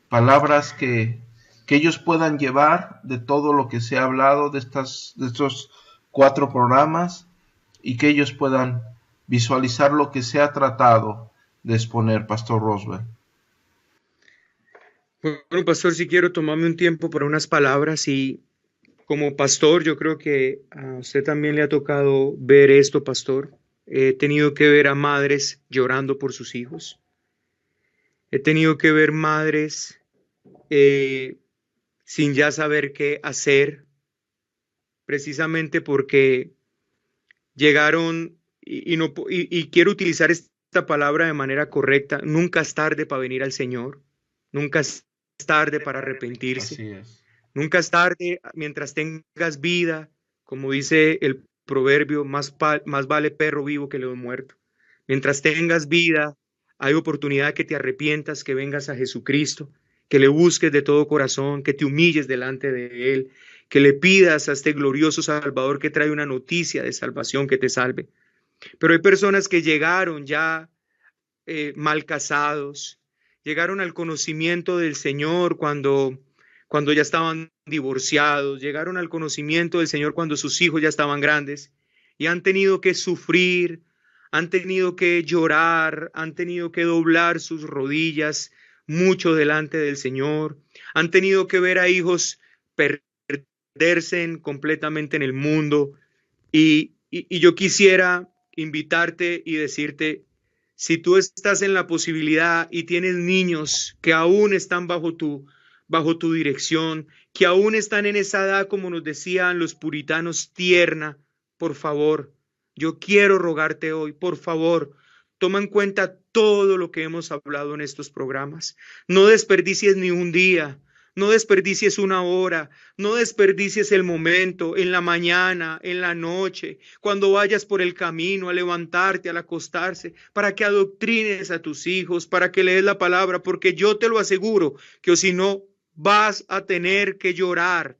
Palabras que ellos puedan llevar de todo lo que se ha hablado de estos 4 programas y que ellos puedan visualizar lo que se ha tratado de exponer, Pastor Roswell. Bueno, pastor, si quiero tomarme un tiempo para unas palabras y como pastor, yo creo que a usted también le ha tocado ver esto, pastor. He tenido que ver a madres llorando por sus hijos. He tenido que ver madres sin ya saber qué hacer, precisamente porque llegaron, y quiero utilizar esta palabra de manera correcta, nunca es tarde para venir al Señor, nunca es tarde para arrepentirse. Así es. Nunca es tarde mientras tengas vida, como dice el proverbio, más vale perro vivo que león muerto. Mientras tengas vida, hay oportunidad que te arrepientas, que vengas a Jesucristo, que le busques de todo corazón, que te humilles delante de Él, que le pidas a este glorioso Salvador que trae una noticia de salvación que te salve. Pero hay personas que llegaron ya mal casados, llegaron al conocimiento del Señor cuando ya estaban divorciados, llegaron al conocimiento del Señor cuando sus hijos ya estaban grandes y han tenido que sufrir, han tenido que llorar, han tenido que doblar sus rodillas mucho delante del Señor, han tenido que ver a hijos perderse completamente en el mundo y yo quisiera invitarte y decirte, si tú estás en la posibilidad y tienes niños que aún están bajo tu dirección, que aún están en esa edad, como nos decían los puritanos, tierna, por favor, yo quiero rogarte hoy, por favor, toma en cuenta todo lo que hemos hablado en estos programas. No desperdicies ni un día, no desperdicies una hora, no desperdicies el momento, en la mañana, en la noche, cuando vayas por el camino, a levantarte, al acostarse, para que adoctrines a tus hijos, para que lees la palabra, porque yo te lo aseguro, que si no, vas a tener que llorar,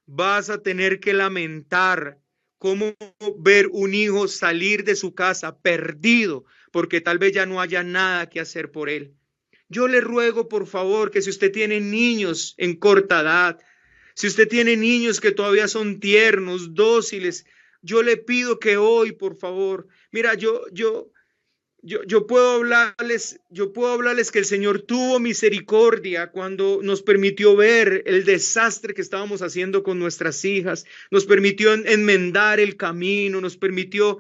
vas a tener que lamentar cómo ver un hijo salir de su casa perdido, porque tal vez ya no haya nada que hacer por él. Yo le ruego, por favor, que si usted tiene niños en corta edad, si usted tiene niños que todavía son tiernos, dóciles, yo le pido que hoy, por favor, mira, yo yo puedo hablarles que el Señor tuvo misericordia cuando nos permitió ver el desastre que estábamos haciendo con nuestras hijas, nos permitió enmendar el camino, nos permitió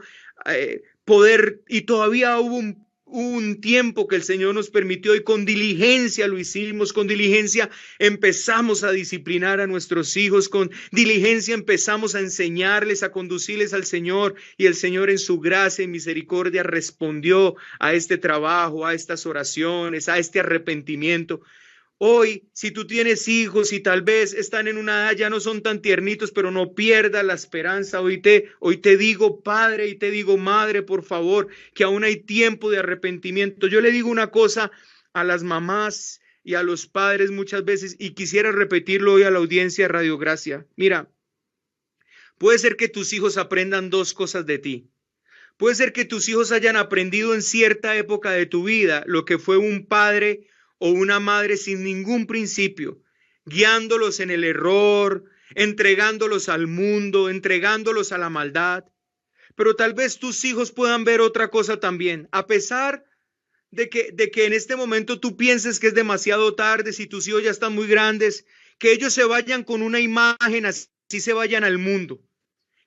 poder, y todavía hubo un tiempo que el Señor nos permitió y con diligencia lo hicimos, con diligencia empezamos a disciplinar a nuestros hijos, con diligencia empezamos a enseñarles, a conducirles al Señor, y el Señor en su gracia y misericordia respondió a este trabajo, a estas oraciones, a este arrepentimiento. Hoy, si tú tienes hijos y tal vez están en una edad, ya no son tan tiernitos, pero no pierdas la esperanza. Hoy te digo, padre, y te digo, madre, por favor, que aún hay tiempo de arrepentimiento. Yo le digo una cosa a las mamás y a los padres muchas veces, y quisiera repetirlo hoy a la audiencia de Radio Gracia. Mira, puede ser que tus hijos aprendan dos cosas de ti. Puede ser que tus hijos hayan aprendido en cierta época de tu vida lo que fue un padre o una madre sin ningún principio, guiándolos en el error, entregándolos al mundo, entregándolos a la maldad. Pero tal vez tus hijos puedan ver otra cosa también, a pesar de que en este momento tú pienses que es demasiado tarde, si tus hijos ya están muy grandes, que ellos se vayan con una imagen, así se vayan al mundo,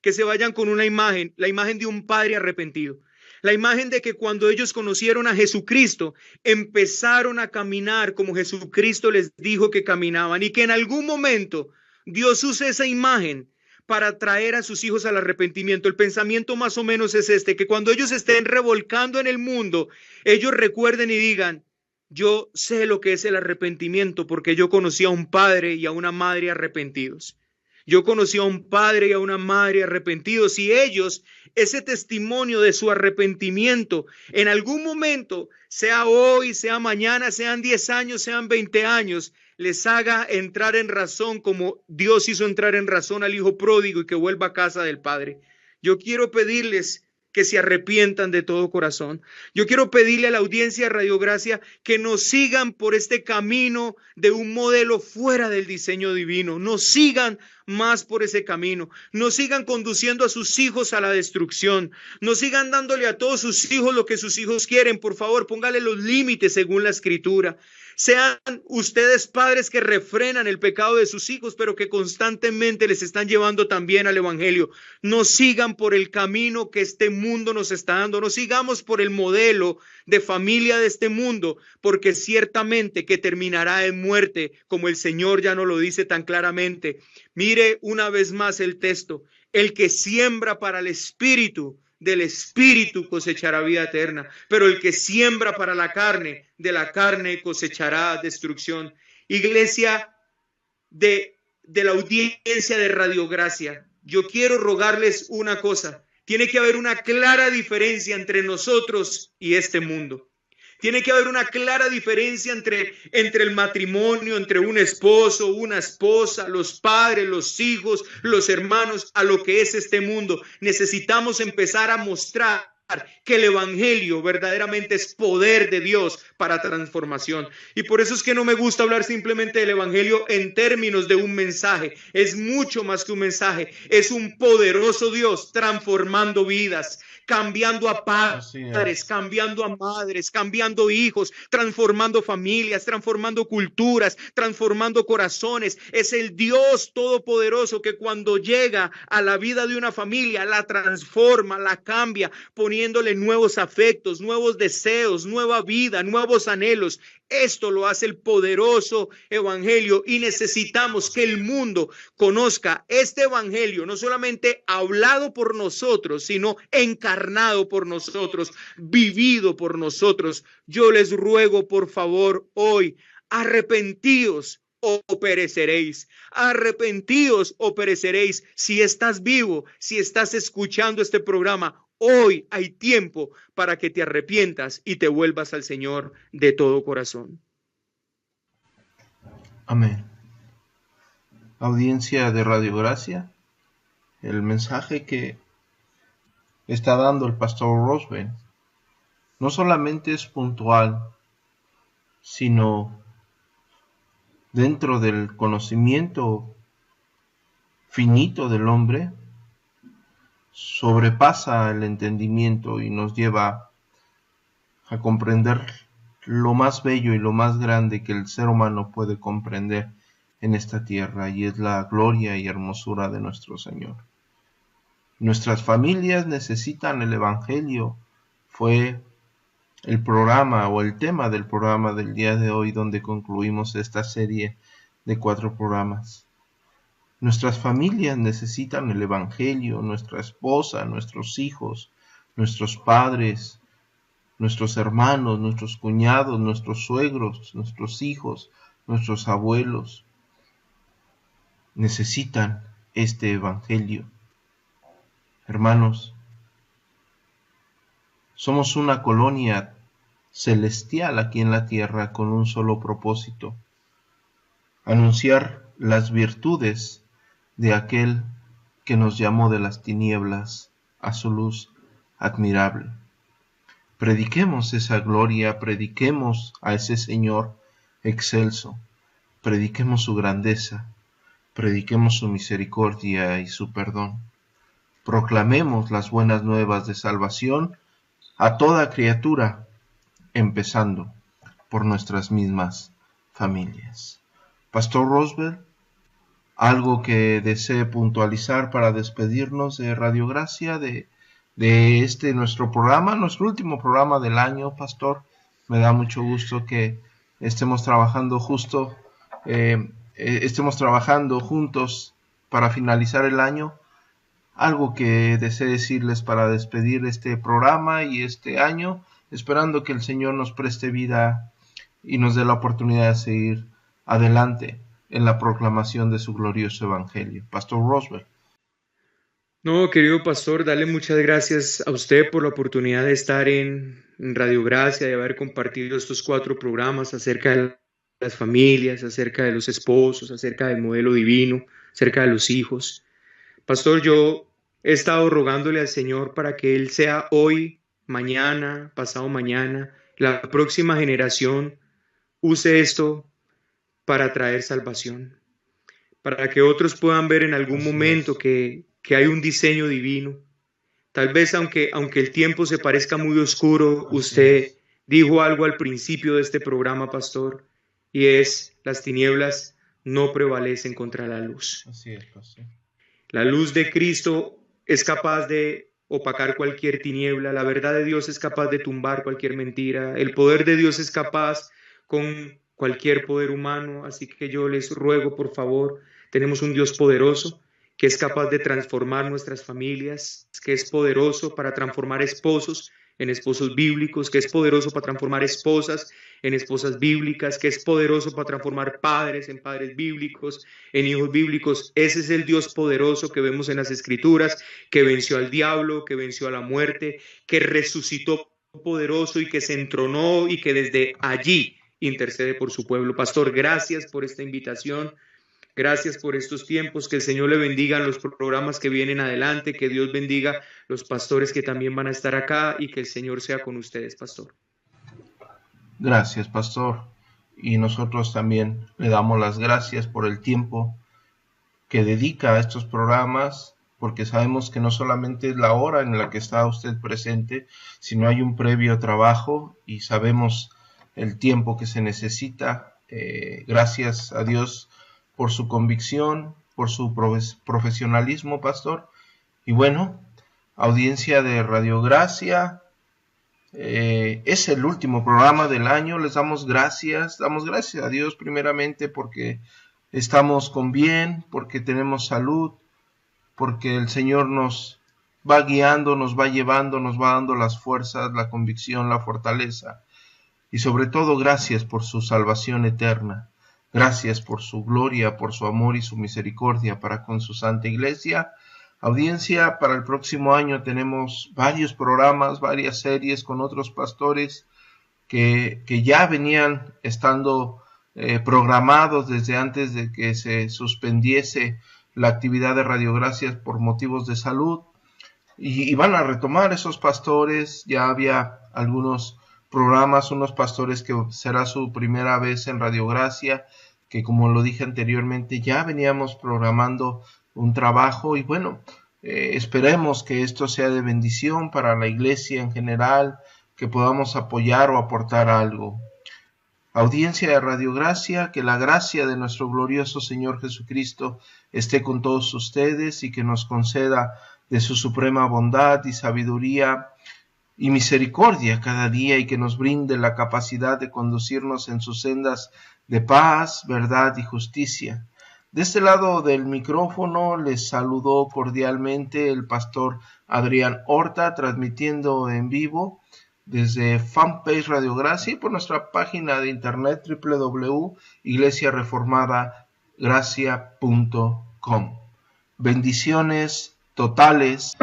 que se vayan con una imagen, la imagen de un padre arrepentido. La imagen de que cuando ellos conocieron a Jesucristo, empezaron a caminar como Jesucristo les dijo que caminaban, y que en algún momento Dios use esa imagen para traer a sus hijos al arrepentimiento. El pensamiento más o menos es este, que cuando ellos estén revolcando en el mundo, ellos recuerden y digan: yo sé lo que es el arrepentimiento porque yo conocí a un padre y a una madre arrepentidos. Yo conocí a un padre y a una madre arrepentidos, y ellos, ese testimonio de su arrepentimiento, en algún momento, sea hoy, sea mañana, sean 10 años, sean 20 años, les haga entrar en razón como Dios hizo entrar en razón al hijo pródigo y que vuelva a casa del Padre. Yo quiero pedirles que se arrepientan de todo corazón. Yo quiero pedirle a la audiencia de Radio Gracia que nos sigan por este camino de un modelo fuera del diseño divino. Nos sigan más por ese camino. No sigan conduciendo a sus hijos a la destrucción. No sigan dándole a todos sus hijos lo que sus hijos quieren. Por favor, póngale los límites según la Escritura. Sean ustedes padres que refrenan el pecado de sus hijos, pero que constantemente les están llevando también al evangelio. No sigan por el camino que este mundo nos está dando. No sigamos por el modelo de familia de este mundo, porque ciertamente que terminará en muerte, como el Señor ya nos lo dice tan claramente. Mire una vez más el texto: el que siembra para el espíritu, del espíritu cosechará vida eterna, pero el que siembra para la carne, de la carne cosechará destrucción. Iglesia de la audiencia de Radio Gracia, yo quiero rogarles una cosa: tiene que haber una clara diferencia entre nosotros y este mundo. Tiene que haber una clara diferencia entre el matrimonio, entre un esposo, una esposa, los padres, los hijos, los hermanos, a lo que es este mundo. Necesitamos empezar a mostrar que el evangelio verdaderamente es poder de Dios para transformación. Y por eso es que no me gusta hablar simplemente del evangelio en términos de un mensaje. Es mucho más que un mensaje. Es un poderoso Dios transformando vidas, cambiando a padres, cambiando a madres, cambiando hijos, transformando familias, transformando culturas, transformando corazones. Es el Dios todopoderoso que cuando llega a la vida de una familia la transforma, la cambia, poniéndole nuevos afectos, nuevos deseos, nueva vida, nuevos anhelos. Esto lo hace el poderoso evangelio, y necesitamos que el mundo conozca este evangelio, no solamente hablado por nosotros, sino encarnado por nosotros, vivido por nosotros. Yo les ruego, por favor, hoy, arrepentíos o pereceréis. Arrepentíos o pereceréis. Si estás vivo, si estás escuchando este programa, hoy hay tiempo para que te arrepientas y te vuelvas al Señor de todo corazón. Amén. Audiencia de Radio Gracia, el mensaje que está dando el pastor Rosben no solamente es puntual, sino dentro del conocimiento finito del hombre, sobrepasa el entendimiento y nos lleva a comprender lo más bello y lo más grande que el ser humano puede comprender en esta tierra, y es la gloria y hermosura de nuestro Señor. Nuestras familias necesitan el Evangelio. Fue el programa o el tema del programa del día de hoy, donde concluimos esta serie de 4 programas. Nuestras familias necesitan el Evangelio, nuestra esposa, nuestros hijos, nuestros padres, nuestros hermanos, nuestros cuñados, nuestros suegros, nuestros hijos, nuestros abuelos. Necesitan este Evangelio. Hermanos, somos una colonia celestial aquí en la tierra con un solo propósito: anunciar las virtudes de aquel que nos llamó de las tinieblas a su luz admirable. Prediquemos esa gloria, prediquemos a ese Señor excelso, prediquemos su grandeza, prediquemos su misericordia y su perdón. Proclamemos las buenas nuevas de salvación a toda criatura, empezando por nuestras mismas familias. Pastor Roosevelt, ¿algo que desee puntualizar para despedirnos de Radio Gracia, de este nuestro programa, nuestro último programa del año, Pastor? Me da mucho gusto que estemos trabajando juntos para finalizar el año. Algo que desee decirles para despedir este programa y este año, esperando que el Señor nos preste vida y nos dé la oportunidad de seguir adelante en la proclamación de su glorioso Evangelio. Pastor Roosevelt. No, querido pastor, darle muchas gracias a usted por la oportunidad de estar en Radio Gracia, de haber compartido estos 4 programas acerca de las familias, acerca de los esposos, acerca del modelo divino, acerca de los hijos. Pastor, yo he estado rogándole al Señor para que Él sea hoy, mañana, pasado mañana, la próxima generación, use esto para traer salvación, para que otros puedan ver en algún momento que hay un diseño divino. Tal vez aunque el tiempo se parezca muy oscuro, usted dijo algo al principio de este programa, pastor, y es: las tinieblas no prevalecen contra la luz. Así es, pastor. La luz de Cristo es capaz de opacar cualquier tiniebla, la verdad de Dios es capaz de tumbar cualquier mentira, el poder de Dios es capaz con cualquier poder humano, así que yo les ruego, por favor, tenemos un Dios poderoso que es capaz de transformar nuestras familias, que es poderoso para transformar esposos en esposos bíblicos, que es poderoso para transformar esposas en esposas bíblicas, que es poderoso para transformar padres en padres bíblicos, en hijos bíblicos. Ese es el Dios poderoso que vemos en las Escrituras, que venció al diablo, que venció a la muerte, que resucitó poderoso y que se entronó y que desde allí intercede por su pueblo. Pastor, gracias por esta invitación. Gracias por estos tiempos, que el Señor le bendiga en los programas que vienen adelante, que Dios bendiga los pastores que también van a estar acá y que el Señor sea con ustedes, pastor. Gracias, pastor. Y nosotros también le damos las gracias por el tiempo que dedica a estos programas, porque sabemos que no solamente es la hora en la que está usted presente, sino hay un previo trabajo y sabemos el tiempo que se necesita. Gracias a Dios por su convicción, por su profesionalismo, pastor. Y bueno, audiencia de Radio Gracia, es el último programa del año. Les damos gracias a Dios primeramente porque estamos con bien, porque tenemos salud, porque el Señor nos va guiando, nos va llevando, nos va dando las fuerzas, la convicción, la fortaleza. Y sobre todo, gracias por su salvación eterna. Gracias por su gloria, por su amor y su misericordia para con su Santa Iglesia. Audiencia, para el próximo año tenemos varios programas, varias series con otros pastores que ya venían estando programados desde antes de que se suspendiese la actividad de Radio Gracias por motivos de salud. Y van a retomar esos pastores. Ya había algunos programas, unos pastores que será su primera vez en Radio Gracia, que como lo dije anteriormente, ya veníamos programando un trabajo y bueno, esperemos que esto sea de bendición para la iglesia en general, que podamos apoyar o aportar algo. Audiencia de Radio Gracia, que la gracia de nuestro glorioso Señor Jesucristo esté con todos ustedes y que nos conceda de su suprema bondad y sabiduría y misericordia cada día, y que nos brinde la capacidad de conducirnos en sus sendas de paz, verdad y justicia. De este lado del micrófono les saludó cordialmente el pastor Adrián Horta, transmitiendo en vivo desde Fanpage Radio Gracia y por nuestra página de internet www.iglesiareformadagracia.com. Bendiciones totales.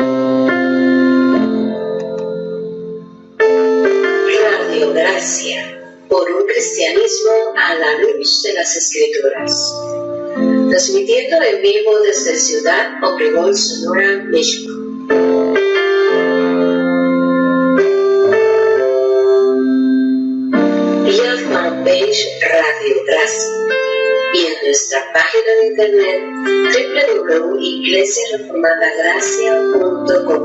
Radio Gracia, por un cristianismo a la luz de las Escrituras. Transmitiendo en vivo desde Ciudad Obregón, Sonora, México. Vía Fanpage Radio Gracia y en nuestra página de internet www.iglesiareformadagracia.com.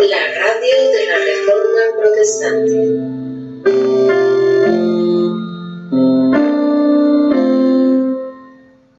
La radio de la Reforma Protestante.